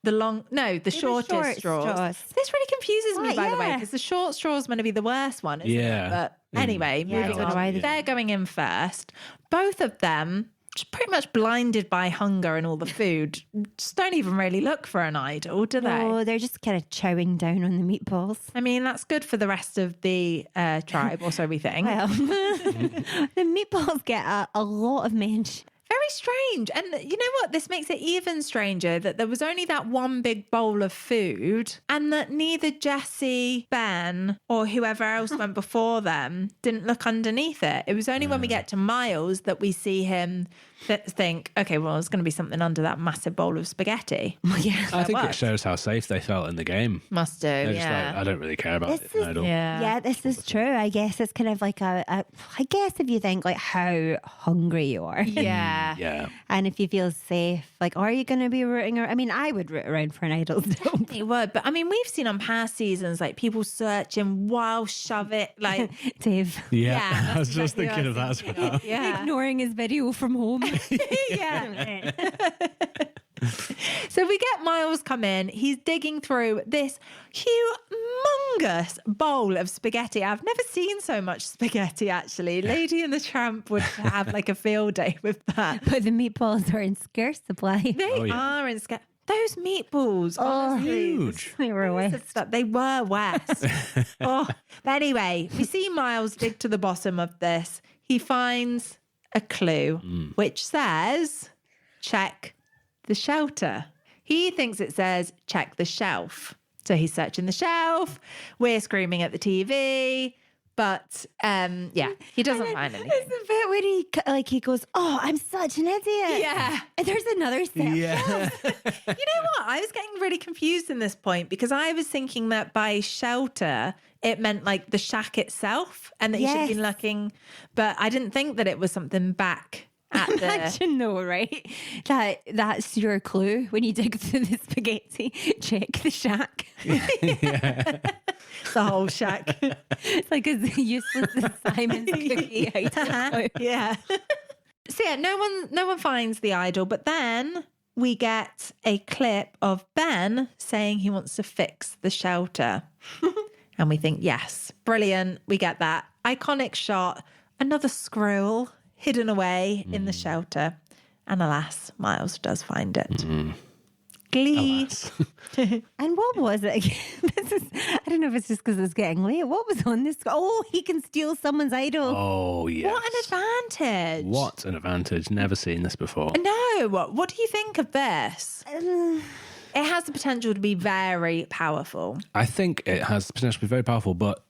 short straws. straws. This really confuses me, What? by the way, Yeah. because the short straw is meant to be the worst one, isn't Yeah. it? But anyway, Yeah, I moving don't know on. why they- They're going in first. Both of them, just pretty much blinded by hunger and all the food, just don't even really look for an idol, do they? No, they're just kind of chowing down on the meatballs. I mean, that's good for the rest of the tribe, or so we think. Well, the meatballs get a lot of mention. Very strange. And you know what? This makes it even stranger that there was only that one big bowl of food and that neither Jessie, Ben, or whoever else went before them didn't look underneath it. It was only when we get to Myles that we see him think, okay, well, there's going to be something under that massive bowl of spaghetti. Yeah. I think it was. shows how safe they felt in the game. Must do, They're just like, I don't really care about This it. is- Idol. Yeah. This is true. I guess it's kind of like I guess if you think like how hungry you are. Yeah. Yeah. And if you feel safe, like, are you going to be rooting around? I mean, I would root around for an idol still. It would. But I mean, we've seen on past seasons, like people searching while shove it, like, Dave. Yeah. Yeah, I was that's just exactly thinking of what I that was as well. thinking. Yeah. Ignoring his video from home. Yeah. So we get Myles come in. He's digging through this humongous bowl of spaghetti. I've never seen so much spaghetti, actually. Lady and the Tramp would have like a field day with that. But the meatballs are in scarce supply. They Oh, yeah. are in those meatballs, honestly. Huge. They were away. They were West. Oh, but anyway, we see Myles dig to the bottom of this. He finds a clue which says, check the shelter. He thinks it says, check the shelf. So he's searching the shelf. We're screaming at the TV. But yeah, he doesn't find anything. It's the bit where he goes, "Oh, I'm such an idiot." Yeah. And there's another step. Yeah. You know what? I was getting really confused in this point because I was thinking that by shelter, it meant like the shack itself and that you should have been Yes. looking. But I didn't think that it was something back at the. Imagine though, right? That's your clue when you dig through the spaghetti. Check the shack. The whole shack. It's like as useless as Simon's cookie item. Yeah. So yeah, no one finds the idol, but then we get a clip of Ben saying he wants to fix the shelter. And we think, yes, brilliant. We get that iconic shot. Another scroll hidden away in the shelter. And alas, Myles does find it. Glee. And what was it again? I don't know if it's just because it's getting late. What was on this? Oh, he can steal someone's idol. Oh, yes. What an advantage. What an advantage. Never seen this before. No, what do you think of this? It has the potential to be very powerful. I think it has the potential to be very powerful, but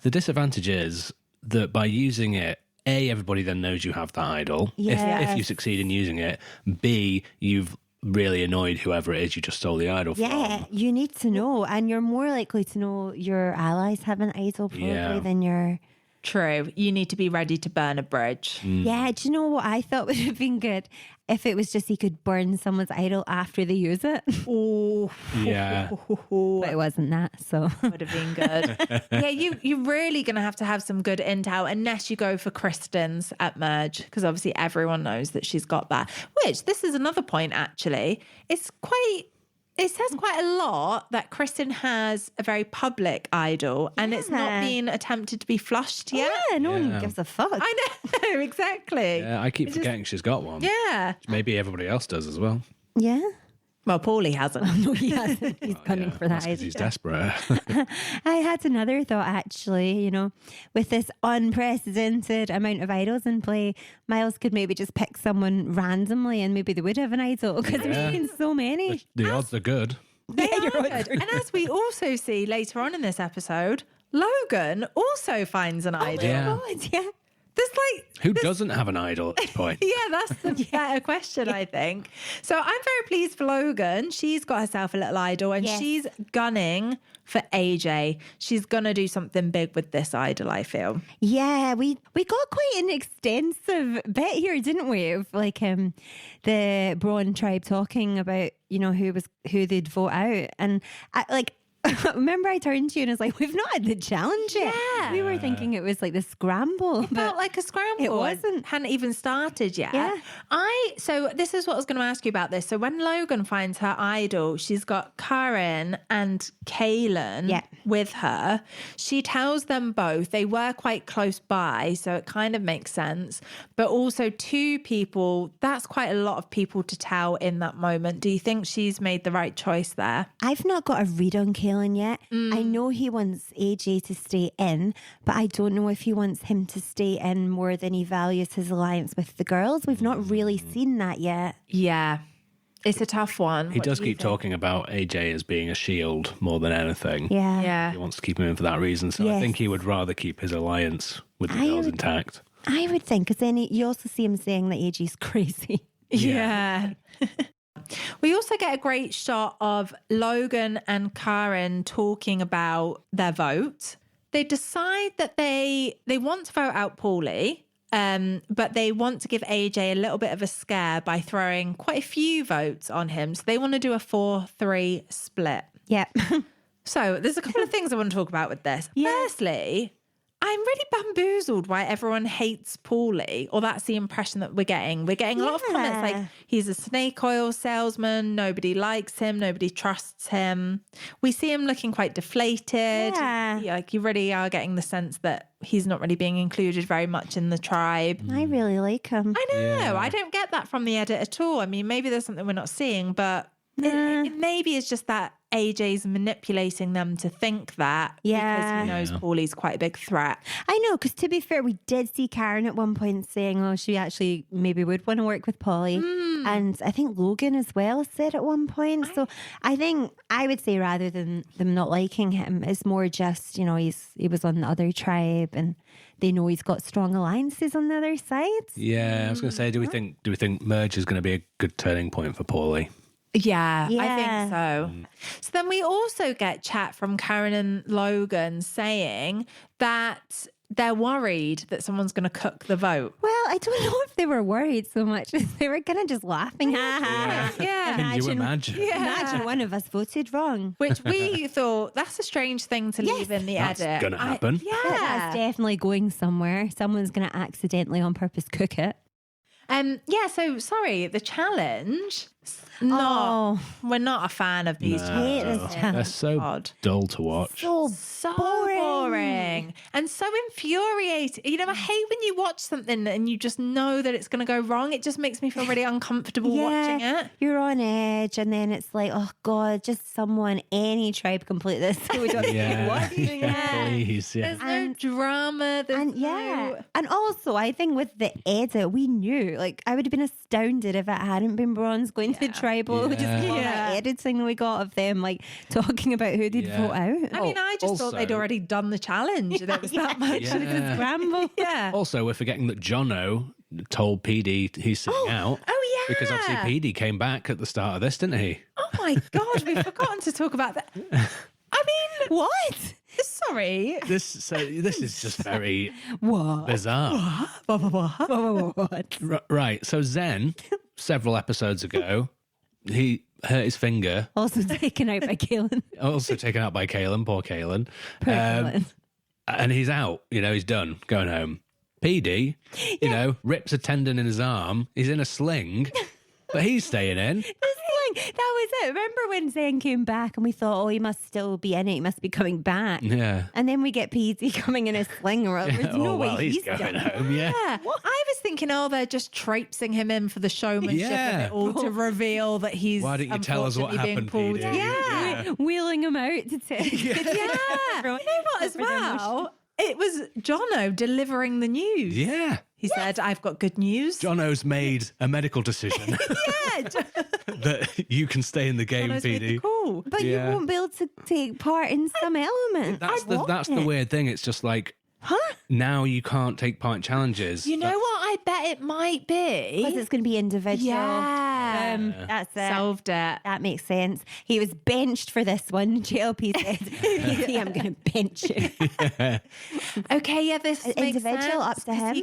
the disadvantage is that by using it, A, everybody then knows you have that idol. If you Yes. succeed in using it. B, you've really annoyed whoever it is you just stole the idol Yeah, from. you need to know, and you're more likely to know your allies have an idol probably Yeah. than your True. You need to be ready to burn a bridge. Yeah, do you know what I thought would have been good? If it was just he could burn someone's idol after they use it. Oh, Yeah. But it wasn't that, so. would have been good. Yeah, you're really going to have some good intel unless you go for Kristen's at Merge, because obviously everyone knows that she's got that. Which, this is another point actually. It says quite a lot that Kristen has a very public idol and it's not being attempted to be flushed yet. Yeah, no one gives a fuck. I know, exactly. Yeah, I keep forgetting she's got one. Yeah. Maybe everybody else does as well. Yeah. Well, Paulie hasn't. No, he hasn't. He's gunning for that That's 'cause idol. he's desperate. I had another thought actually, you know, with this unprecedented amount of idols in play, Myles could maybe just pick someone randomly and maybe they would have an idol because Yeah. there's been so many. The odds are good. They are good. And as we also see later on in this episode, Logan also finds an idol. Yeah. God, yeah. There's Who doesn't have an idol at this point? Yeah, that's the better question, I think. So I'm very pleased for Logan. She's got herself a little idol and Yes. she's gunning for AJ. She's going to do something big with this idol, I feel. Yeah, we got quite an extensive bit here, didn't we? Of like the Brawn tribe talking about, you know, who they'd vote out. And remember I turned to you and was like, we've not had the challenge yet. Yeah. We were thinking it was like the scramble. It felt like a scramble. it wasn't. Hadn't even started yet. Yeah. So this is what I was going to ask you about this. So when Logan finds her idol, she's got Karen and Kaylin with her. She tells them both. They were quite close by, so it kind of makes sense. But also 2 people, that's quite a lot of people to tell in that moment. Do you think she's made the right choice there? I've not got a read on Kaylin yet. I know he wants AJ to stay in, but I don't know if he wants him to stay in more than he values his alliance with the girls. We've not really seen that yet. Yeah. It's a tough one. He does keep talking about AJ as being a shield more than anything. Yeah. Yeah. He wants to keep him in for that reason. So I Yes. think he would rather keep his alliance with the girls intact. I would think, because then you also see him saying that AJ's crazy. Yeah. We also get a great shot of Logan and Karen talking about their vote. They decide that they want to vote out Paulie, but they want to give AJ a little bit of a scare by throwing quite a few votes on him. So they want to do a 4-3 split. Yeah. So there's a couple of things I want to talk about with this. Yeah. Firstly, I'm really bamboozled why everyone hates Paulie, or that's the impression that we're getting. We're getting a lot of comments like, he's a snake oil salesman, nobody likes him, nobody trusts him. We see him looking quite deflated. Yeah. Like you really are getting the sense that he's not really being included very much in the tribe. I really like him. I know. I don't get that from the edit at all. I mean, maybe there's something we're not seeing, but it maybe it's just that AJ's manipulating them to think that because he knows Paulie's quite a big threat. I know, because to be fair, we did see Karen at one point saying, oh, she actually maybe would want to work with Paulie. And I think Logan as well said at one point. So I think I would say rather than them not liking him, it's more just, you know, he was on the other tribe and they know he's got strong alliances on the other side. Yeah, I was going to say, do we think Merge is going to be a good turning point for Paulie? Yeah, I Yeah. think so. So then we also get chat from Karen and Logan saying that they're worried that someone's going to cook the vote. Well, I don't know if they were worried so much as they were kind of just laughing. Yeah. Can you imagine? Imagine one of us voted wrong. Which we thought, that's a strange thing to leave in the That's edit. gonna happen. That's definitely going somewhere. Someone's going to accidentally on purpose cook it. So sorry, the challenge. We're not a fan of these hate this challenges. challenge. They're so Odd. dull to watch. So boring and so infuriating. You know, I hate when you watch something and you just know that it's going to go wrong. It just makes me feel really uncomfortable watching it. You're on edge, and then it's like, oh God, just someone, any tribe complete this. So we don't Please, yeah. There's no drama. There's and also I think with the edit, we knew. Like, I would have been astounded if it hadn't been Brawn's going to tribal. Just all that editing we got of them like talking about who they'd vote out. I mean, I just thought they'd already done the challenge. There was that much of the scramble. Yeah. Also, we're forgetting that Jono told PD he's sitting out. Oh, yeah. Because obviously PD came back at the start of this, didn't he? Oh, my God. We've forgotten to talk about that. I mean, What? so Sorry. This is just very What? bizarre. What? Right. So Zen, several episodes ago, he hurt his finger. Also taken out by Kaelin. Also taken out by Kaelin. Poor Kaelin. Poor Kaelin. And he's out. He's done. Going home. PD, rips a tendon in his arm. He's in a sling, but he's staying in. That was it. Remember when Zen came back and we thought, oh, he must still be in it. He must be coming back. Yeah. And then we get PD coming in a sling. There's no way he's going going home. Yeah. What? I was thinking, they're just traipsing him in for the showmanship of it all to reveal that he's. Why didn't you tell us what unfortunately happened, being PD? pulled. Yeah. Wheeling him out to take. You know what, as well? It was Jono delivering the news. Yeah. He said, I've got good news. Jono's made a medical decision that you can stay in the game, Jono's made the PD. call. But you won't be able to take part in some element. That's the weird thing. It's just like, now you can't take part in challenges. You know what I bet it might be? Because it's going to be individual. Yeah. That's it. Solved it. That makes sense. He was benched for this one. JLP said, "PC, I'm going to bench you." Okay, yeah, this makes individual, sense, up to 'cause him. He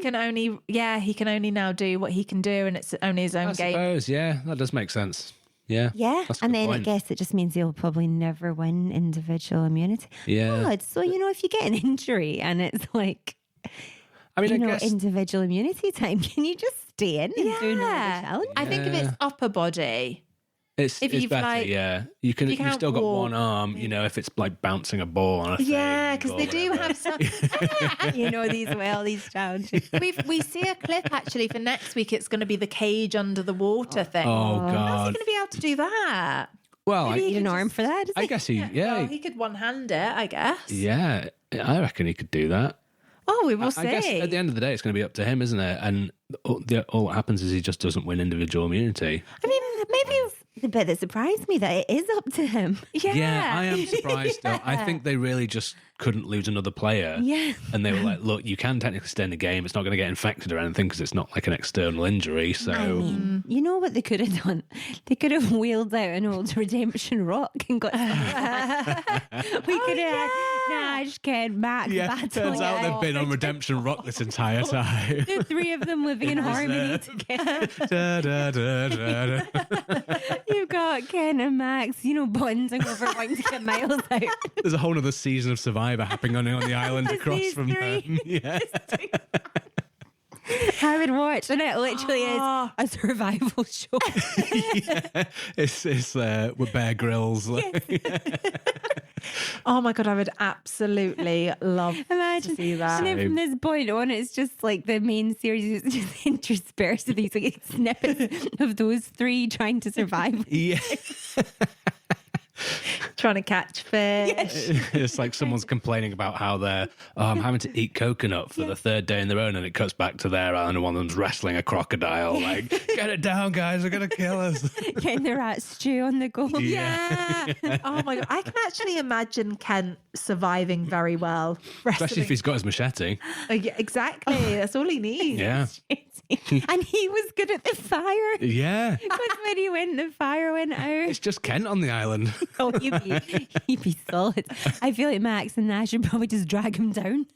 can only now do what he can do, and it's only his own I game. suppose, yeah, that does make sense. Yeah. Yeah. That's a And good then I point. guess it just means he'll probably never win individual immunity. Yeah. God. So, if you get an injury and it's like, I mean, I guess individual immunity time, can you just stay in and do another challenge? I think if it's upper body, it's if you've, better, like, yeah. You've can't still got walk. one arm, if it's like bouncing a ball on a thing. yeah, because or they do whatever. have some. these challenges. We see a clip actually for next week. It's going to be the cage under the water thing. Oh, How's he God. going to be able to do that? Well, Maybe he need an arm for that, does I he? guess he, Well, he could one-hand it, I guess. yeah, I reckon he could do that. Oh, we will see. I guess at the end of the day, it's going to be up to him, isn't it? And all that happens is he just doesn't win individual immunity. I mean, maybe it's the bit that surprised me that it is up to him. Yeah, I am surprised though. I think they really just couldn't lose another player. Yeah. And they were like, look, you can technically stay in the game. It's not going to get infected or anything because it's not like an external injury. So, I mean, you know what they could have done? They could have wheeled out an old redemption rock and got we could have had Nash, Ken, Max battling. turns out it. they've been on Redemption Rock this entire time. The three of them living in harmony together. Da, da, da, da, da. You've got Ken and Max, bonding over wanting to get Myles out. There's a whole other season of Survivor happening on the island across these from three. them. Yeah. I would watch, and it literally is a survival show. Yeah. It's with Bear Grylls. Oh my God, I would absolutely love Imagine to see that. And then from this point on, it's just like the main series is just interspersed with these like snippets of those three trying to survive. Yeah. Trying to catch fish. It's like someone's complaining about how I'm having to eat coconut for the third day in the row, and it cuts back to their island and one of them's wrestling a crocodile. Like, get it down, guys, they're going to kill us. Getting the rat stew on the go. Yeah. Oh my God. I can actually imagine Kent surviving very well. Especially if he's got his machete. Yeah, exactly. That's all he needs. Yeah. And he was good at the fire. Yeah. Because when he went, the fire went out. It's just Kent on the island. Oh, he'd be solid. I feel like Max and Nash should probably just drag him down.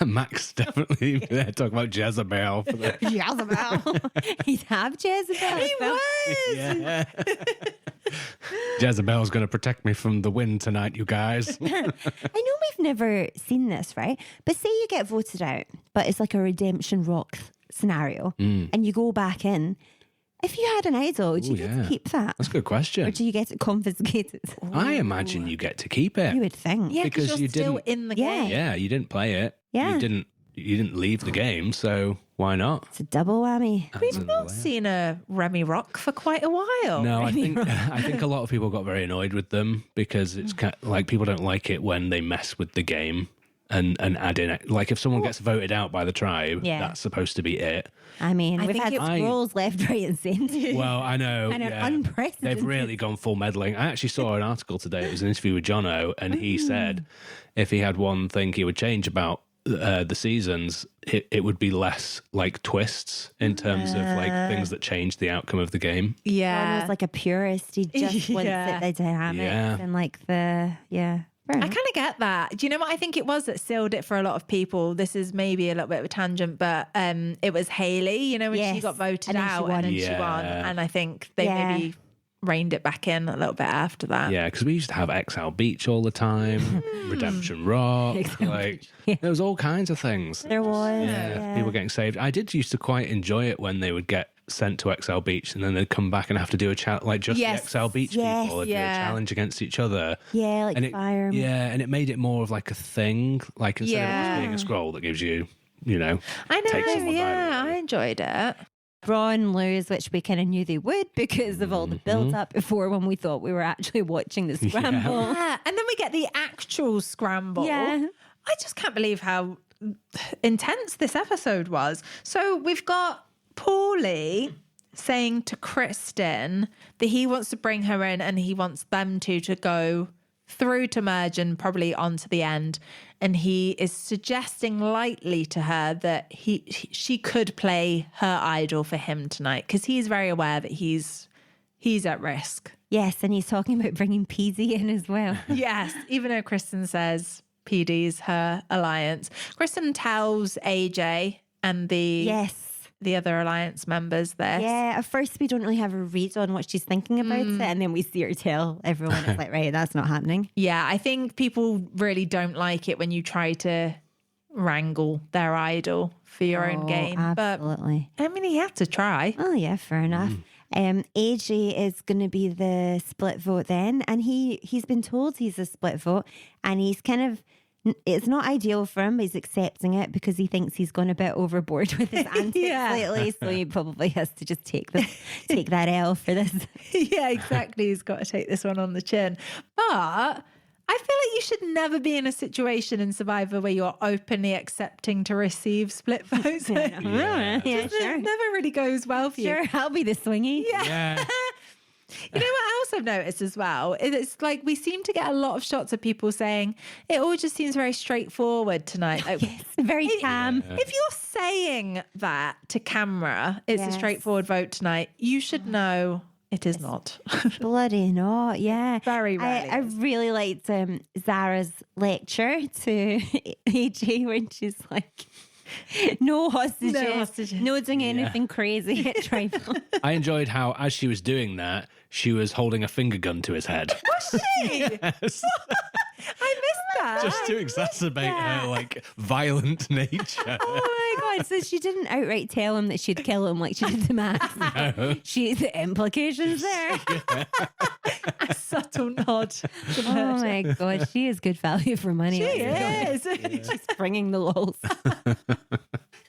Max definitely there talking about Jezebel. For the... Jezebel. He'd have Jezebel. He was. Yeah. Jezebel's going to protect me from the wind tonight, you guys. I know we've never seen this, right? But say you get voted out, but it's like a redemption rock scenario, and you go back in. If you had an idol, would you get to keep that? That's a good question. Or do you get it confiscated? I imagine you get to keep it. You would think. Yeah, Because because you you're still didn't- in the Yeah. game. Yeah, you didn't play it. Yeah. You didn't leave the game, so why not? It's a double whammy. We've not seen a Remy Rock for quite a while. No, I think a lot of people got very annoyed with them because it's like people don't like it when they mess with the game and add in it. Like if someone gets voted out by the tribe, Yeah. that's supposed to be it. I mean, I we've think had it- scrolls left, right, and centre. Well, I know. And an yeah. unprecedented- They've really gone full meddling. I actually saw an article today. It was an interview with Jono, and he said if he had one thing he would change about the seasons, it would be less like twists in terms of like things that change the outcome of the game. Yeah. Almost like a purist. He just wants Yeah. it, the dynamics Yeah. and like the, I kind of get that. Do you know what I think it was that sealed it for a lot of people? This is maybe a little bit of a tangent, but it was Hayley, you know, when she got voted out and then she won. And I think they maybe reined it back in a little bit after that. Yeah, because we used to have XL Beach all the time, Redemption Rock, there was all kinds of things. There was. People getting saved. I did used to quite enjoy it when they would get sent to XL Beach and then they'd come back and have to do a challenge, like just the XL Beach people would do a challenge against each other. Yeah, like and fire. Yeah, and it made it more of like a thing, like instead of just being a scroll that gives you, you know. I know, I enjoyed it. Brawn lose, which we kind of knew they would because of all the build up before when we thought we were actually watching the scramble. Yeah. And then we get the actual scramble. Yeah. I just can't believe how intense this episode was. So we've got Paulie saying to Kristen that he wants to bring her in and he wants them to go through to merge and probably on to the end. And he is suggesting lightly to her that she could play her idol for him tonight because he's very aware that he's at risk. Yes, and he's talking about bringing PD in as well. Yes, even though Kristen says PD's her alliance. Kristen tells AJ and the other alliance members this. Yeah, at first we don't really have a read on what she's thinking about it, and then we see her tell everyone, it's like, right, that's not happening. Yeah, I think people really don't like it when you try to wrangle their idol for your own gain. Absolutely. But I mean, he had to try. Oh yeah, fair enough. AJ is going to be the split vote then, and he's been told he's a split vote, and he's kind of, it's not ideal for him. He's accepting it because he thinks he's gone a bit overboard with his antics lately. So he probably has to just take that L for this. Yeah, exactly. He's got to take this one on the chin. But I feel like you should never be in a situation in Survivor where you're openly accepting to receive split votes. Yeah, sure. It never really goes well for you. Sure, I'll be the swingy. Yeah. You know what else I've noticed as well? It's like we seem to get a lot of shots of people saying it all just seems very straightforward tonight. Like, Yes, very calm. if you're saying that to camera, it's a straightforward vote tonight, you should know it is not. Bloody not, yeah. Very rarely I really liked Zara's lecture to AJ when she's like, no hostages, no doing anything crazy at tribal. I enjoyed how, as she was doing that, she was holding a finger gun to his head. Was she? Yes. I missed that. Just to exacerbate her like violent nature. Oh my god! So she didn't outright tell him that she'd kill him like she did to Max. No. The implications there. A subtle nod. Oh my god, she is good value for money. She is. She's bringing the lols.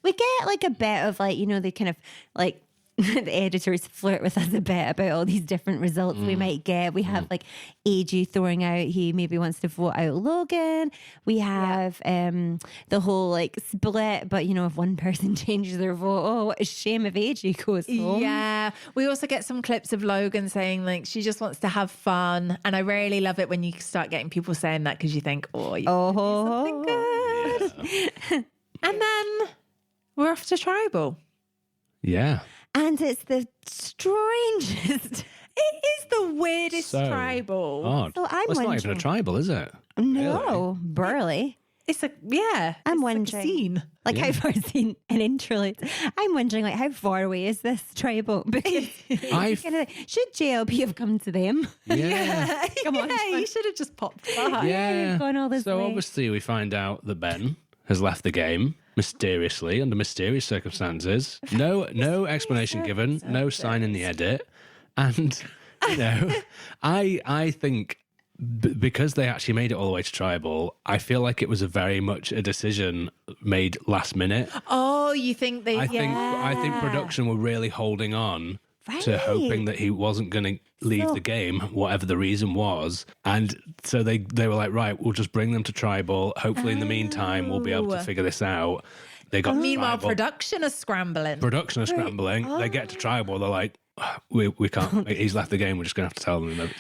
We get like a bit of like, you know, they kind of like the editors flirt with us a bit about all these different results we might get. We have like AJ throwing out he maybe wants to vote out Logan. We have the whole like split, but you know, if one person changes their vote, oh, what a shame if AJ goes home. Yeah. We also get some clips of Logan saying like she just wants to have fun. And I really love it when you start getting people saying that because you think, oh, you something good. Yeah. And then we're off to tribal. Yeah. And it's the strangest. It is the weirdest tribal. Odd. So I'm It's not even wondering- a tribal, is it? No, burly. It's I'm I'm like wondering. a scene. Like how far is an interlude? I'm wondering, like, how far away is this tribal? Because should JLP have come to them? Yeah. Come on, Yeah, you should have just popped by. Yeah. you've gone all this so way. obviously we find out that Ben has left the game mysteriously under mysterious circumstances. No explanation given. No sign in the edit. And you know, I think because they actually made it all the way to tribal, I feel like it was a very much a decision made last minute. Oh, you think they? I think production were really holding on to hoping that he wasn't going to leave the game, whatever the reason was. And so they were like, right, we'll just bring them to tribal. Hopefully in the meantime, we'll be able to figure this out. They got to Meanwhile, tribal. production is scrambling. Production is scrambling. They get to tribal. They're like, we can't. He's left the game. We're just going to have to tell them. Right,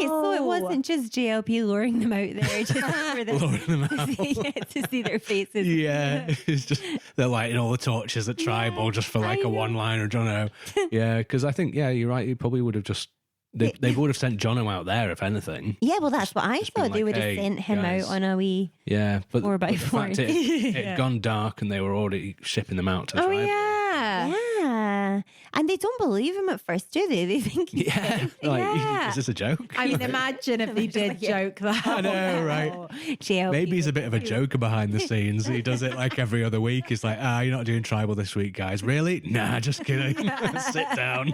so it wasn't just JLP luring them out there just for this, Luring them out. to see their faces. Yeah, it's just they're lighting all the torches at tribal just for like a one-liner. I don't know. Yeah, because I think you're right. You probably would have just They would have sent Jono out there, if anything. Yeah, well, that's what I Just been thought. They like, would have "Hey, sent him guys." out on a wee. Yeah, but the 4x4. fact it had gone dark and they were already shipping them out to Oh, Tribal. yeah. Yeah. And they don't believe him at first, do they? They think he's Yeah, like, Yeah. is this a joke? I mean, imagine if he did joke that. I know, right? JLP. Maybe he's a bit of a joker behind the scenes. He does it like every other week. He's like, you're not doing Tribal this week, guys. Really? Nah, just kidding. Sit down.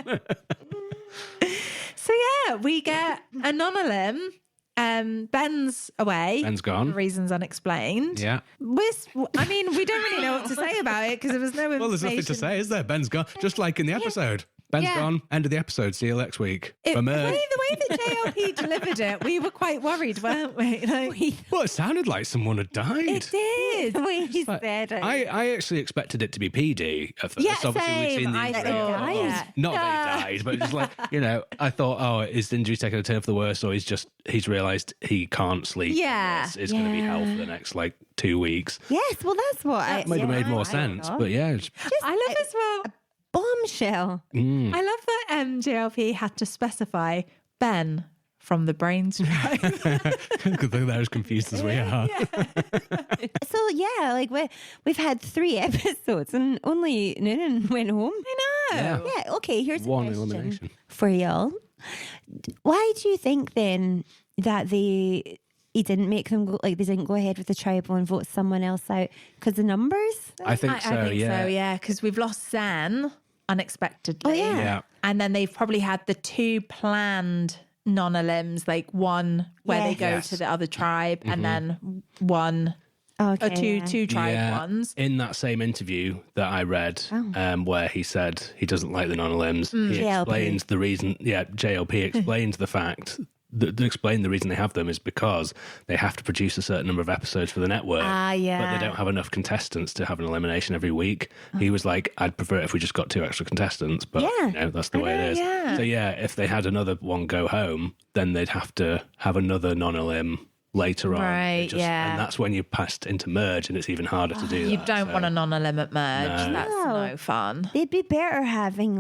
So yeah, we get Anonymous. Ben's away. Ben's For gone. reasons unexplained. Yeah. I mean, we don't really know what to say about it because there was no information. Well, there's nothing to say, is there? Ben's gone. Just like in the episode. Ben's Yeah. gone. End of the episode. See you next week. The For merch. way that JLP delivered it, we were quite worried, weren't we? Like, Well, it sounded like someone had died. it did. the way he But said it. I actually expected it to be PD at first. Yeah, Obviously, we'd seen the I injury. thought, Oh, yeah. Not that he died, but just like, I thought, is the injury taking a turn for the worse, or he's realised he can't sleep. Yeah. It's going to be hell for the next 2 weeks. Yes, well, that's what I. Might have made more I sense, thought. but yeah. I love as well. Bombshell. Mm. I love that JLP had to specify Ben from the Brains tribe. Because they're as confused as we are. So yeah, we've had 3 episodes and only Noonan went home. I know. Yeah. Yeah. Okay. Here's One a question elimination. for y'all. Why do you think then that he didn't make them go, they didn't go ahead with the tribal and vote someone else out because the numbers? I think so, I think yeah. so, yeah, because we've lost Zen unexpectedly. Oh, yeah. Yeah. And then they've probably had the 2 planned non-elims, one where they Yes. go Yes. to the other tribe and then one Okay. or two tribe ones. In that same interview that I read, where he said he doesn't like the non-elims, he JLP. explains the reason. Yeah, JLP explains the fact. Explain the reason they have them is because they have to produce a certain number of episodes for the network. But yeah. they don't have enough contestants to have an elimination every week. He was like, I'd prefer it if we just got 2 extra contestants, but Yeah. that's the way it is. yeah. So yeah, if they had another one go home, then they'd have to have another non-elim later on. Right, yeah. And that's when you're passed into merge, and it's even harder to do You that. don't want a non-elim merge. No. That's no fun. They'd be better having,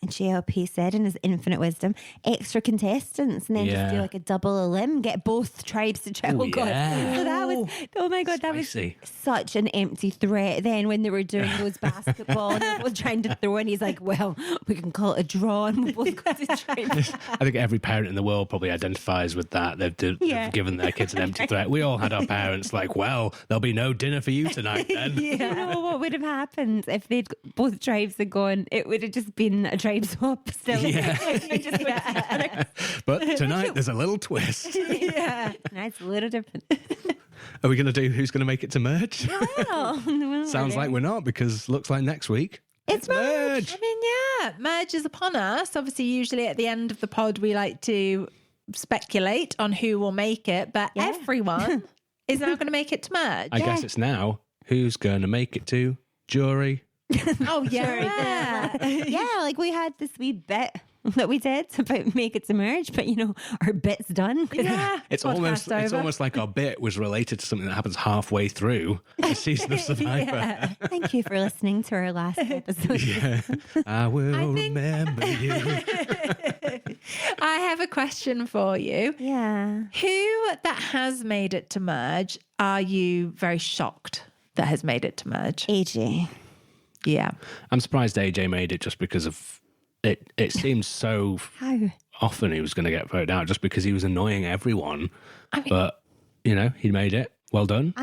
JLP said in his infinite wisdom, extra contestants and then just do Yeah. a double elim, get both tribes to travel. Ooh, yeah. So that was, oh my God, that Spicy. was such an empty threat then when they were doing those basketball and they were trying to throw, and he's like, well, we can call it a draw and we'll both go to tribes. I think every parent in the world probably identifies with that. They've given their kids an empty threat. We all had our parents well, there'll be no dinner for you tonight then. You know what would have happened if both tribes had gone? It would have just been a tribe swap still. Yeah. They just went together. But tonight there's a little twist. Yeah, that's a little different. Are we going to do who's going to make it to merge? Well, Sounds like we're not, because looks like next week. It's merge. I mean, yeah, merge is upon us. Obviously, usually at the end of the pod, we like to speculate on who will make it, but everyone is now going to make it to merge. I guess it's now who's going to make it to jury. Oh, yeah. yeah, we had this wee bit that we did about make it to merge, but our bit's done. Yeah. It's Podcast over. almost like our bit was related to something that happens halfway through the season of Survivor. Thank you for listening to our last episode. Yeah. I will remember you. I have a question for you. Yeah. Who that has made it to merge are you very shocked that has made it to merge? AJ. Yeah. I'm surprised AJ made it just because of it. It seems so How? often he was going to get voted out just because he was annoying everyone. I mean, But, he made it. Well done.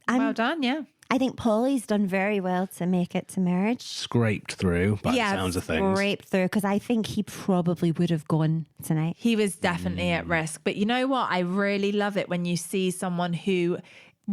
well done, yeah. I think Paulie's done very well to make it to merge. Scraped through by the sounds of things. Scraped through, because I think he probably would have gone tonight. He was definitely at risk. But you know what? I really love it when you see someone who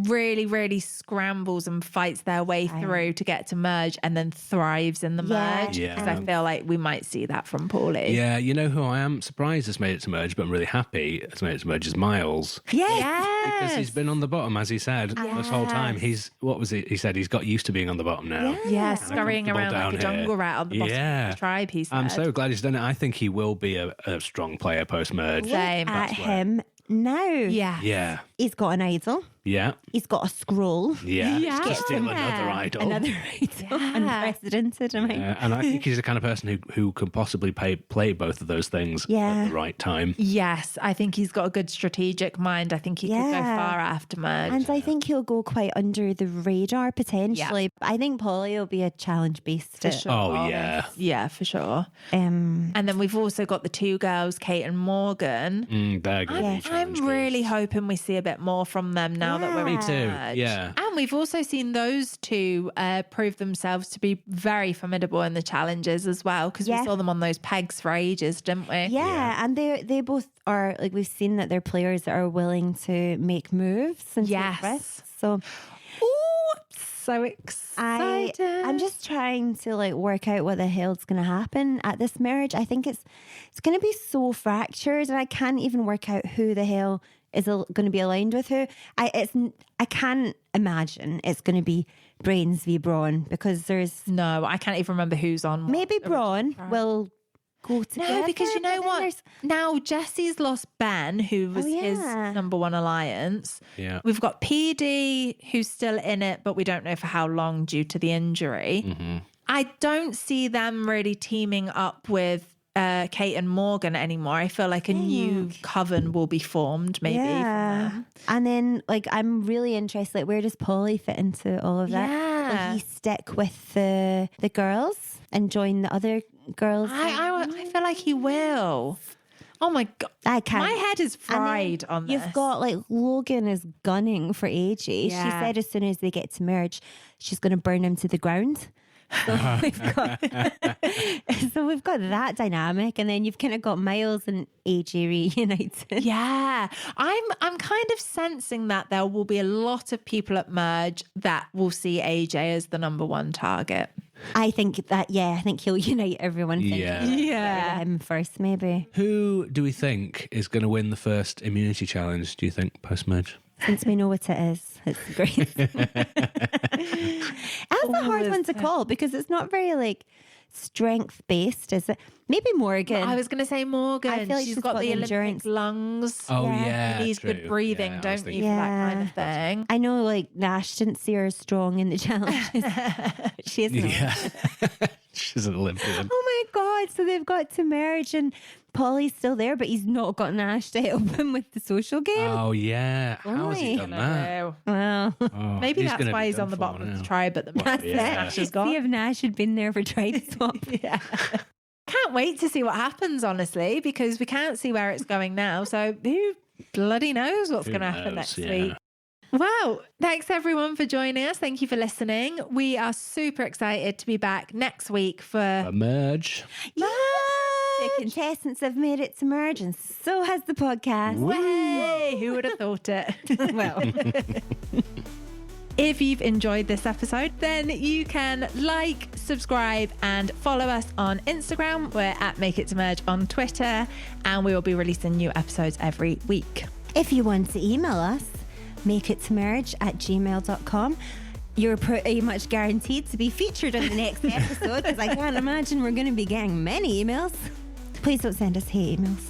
really, really scrambles and fights their way through to get to merge and then thrives in the merge. Yeah. Because I feel like we might see that from Paulie. Yeah, you know who I am surprised has made it to merge, but I'm really happy has made it to merge is Myles. Yes. Because he's been on the bottom, as he said, this whole time. What was it? He said he's got used to being on the bottom now. Yeah, scurrying comfortable around like down a jungle here. rat on the bottom of the tribe, he said. I'm so glad he's done it. I think he will be a strong player post-merge. Same. At him now. Yeah. Yeah. He's got an idol. Yeah. He's got a scroll. Yeah. Yeah. Just steal another idol. Another idol. Unprecedented. And I think he's the kind of person who can possibly play both of those things at the right time. Yes, I think he's got a good strategic mind. I think he could go far after Merge. And I think he'll go quite under the radar potentially. I think Paulie will be a challenge beast. For sure. Oh, yeah. Yeah, for sure. And then we've also got the two girls, Kate and Morgan. They're going to be I'm challenge really beasts. hoping we see a bit more from them now that we're Me too, Merge. yeah. And we've also seen those two prove themselves to be very formidable in the challenges as well, because we saw them on those pegs for ages, didn't we? Yeah, and they both are, like, we've seen that they're players that are willing to make moves and take risks. So So excited. I'm just trying to like work out what the hell's going to happen at this marriage. I think it's going to be so fractured, and I can't even work out who the hell is going to be aligned with who. I can't imagine it's going to be Brains v Brawn, because there's No, I can't even remember who's on. maybe Brawn will go together. No, because you know but then what? there's- Now Jesse's lost Ben, who was his number one alliance. Yeah. We've got PD, who's still in it, but we don't know for how long due to the injury. Mm-hmm. I don't see them really teaming up with Kate and Morgan anymore. I feel like a new coven will be formed, maybe. from them. And then, like, I'm really interested. Like, where does Paulie fit into all of that? Yeah. Will he stick with the girls and join the other girls? I feel like he will. Oh my God. I can't. My head is And then fried on this. You've got, like, Logan is gunning for AJ. She Yeah. said as soon as they get to merge, she's going to burn him to the ground. So we've got that dynamic, and then you've kind of got Myles and AJ reunited. Yeah, I'm kind of sensing that there will be a lot of people at Merge that will see AJ as the number one target. I think that, I think he'll unite everyone. Yeah. Yeah. Him first, maybe. Who do we think is going to win the first immunity challenge, do you think, post-merge? Since we know what it is, it's great. That's a hard one to call, because it's not very, like, strength-based, is it? Maybe Morgan. I was going to say Morgan. I feel like she's she's got got the the Olympic endurance. lungs. Oh, Yeah. yeah. You need true. good breathing, Yeah, I was don't thinking- you, for that kind of thing? I know, like, Nash didn't see her as strong in the challenges. She isn't. Yeah. She's an Olympian. Oh my God. So they've got to merge, and Paulie's still there, but he's not got Nash to help him with the social game. Oh, yeah. How has he Only. done that? Well, Oh, Maybe that's gonna why be he's done on the for bottom of now. the tribe at the moment. that's yeah. Nash is it. gone. See if Nash had been there for tribe swap. Yeah. Can't wait to see what happens, honestly, because we can't see where it's going now. So who bloody knows what's going to happen next week? Wow. Thanks everyone for joining us. Thank you for listening. We are super excited to be back next week for A merge. Yeah. The contestants have made it to merge, and so has the podcast. Hey, who would have thought it? Well, If you've enjoyed this episode, then you can like, subscribe, and follow us on Instagram. We're at Make It To Merge on Twitter, and we will be releasing new episodes every week. if you want to email us, makeittomerge@gmail.com. You're pretty much guaranteed to be featured in the next episode, because I can't imagine we're going to be getting many emails. Please don't send us hate emails.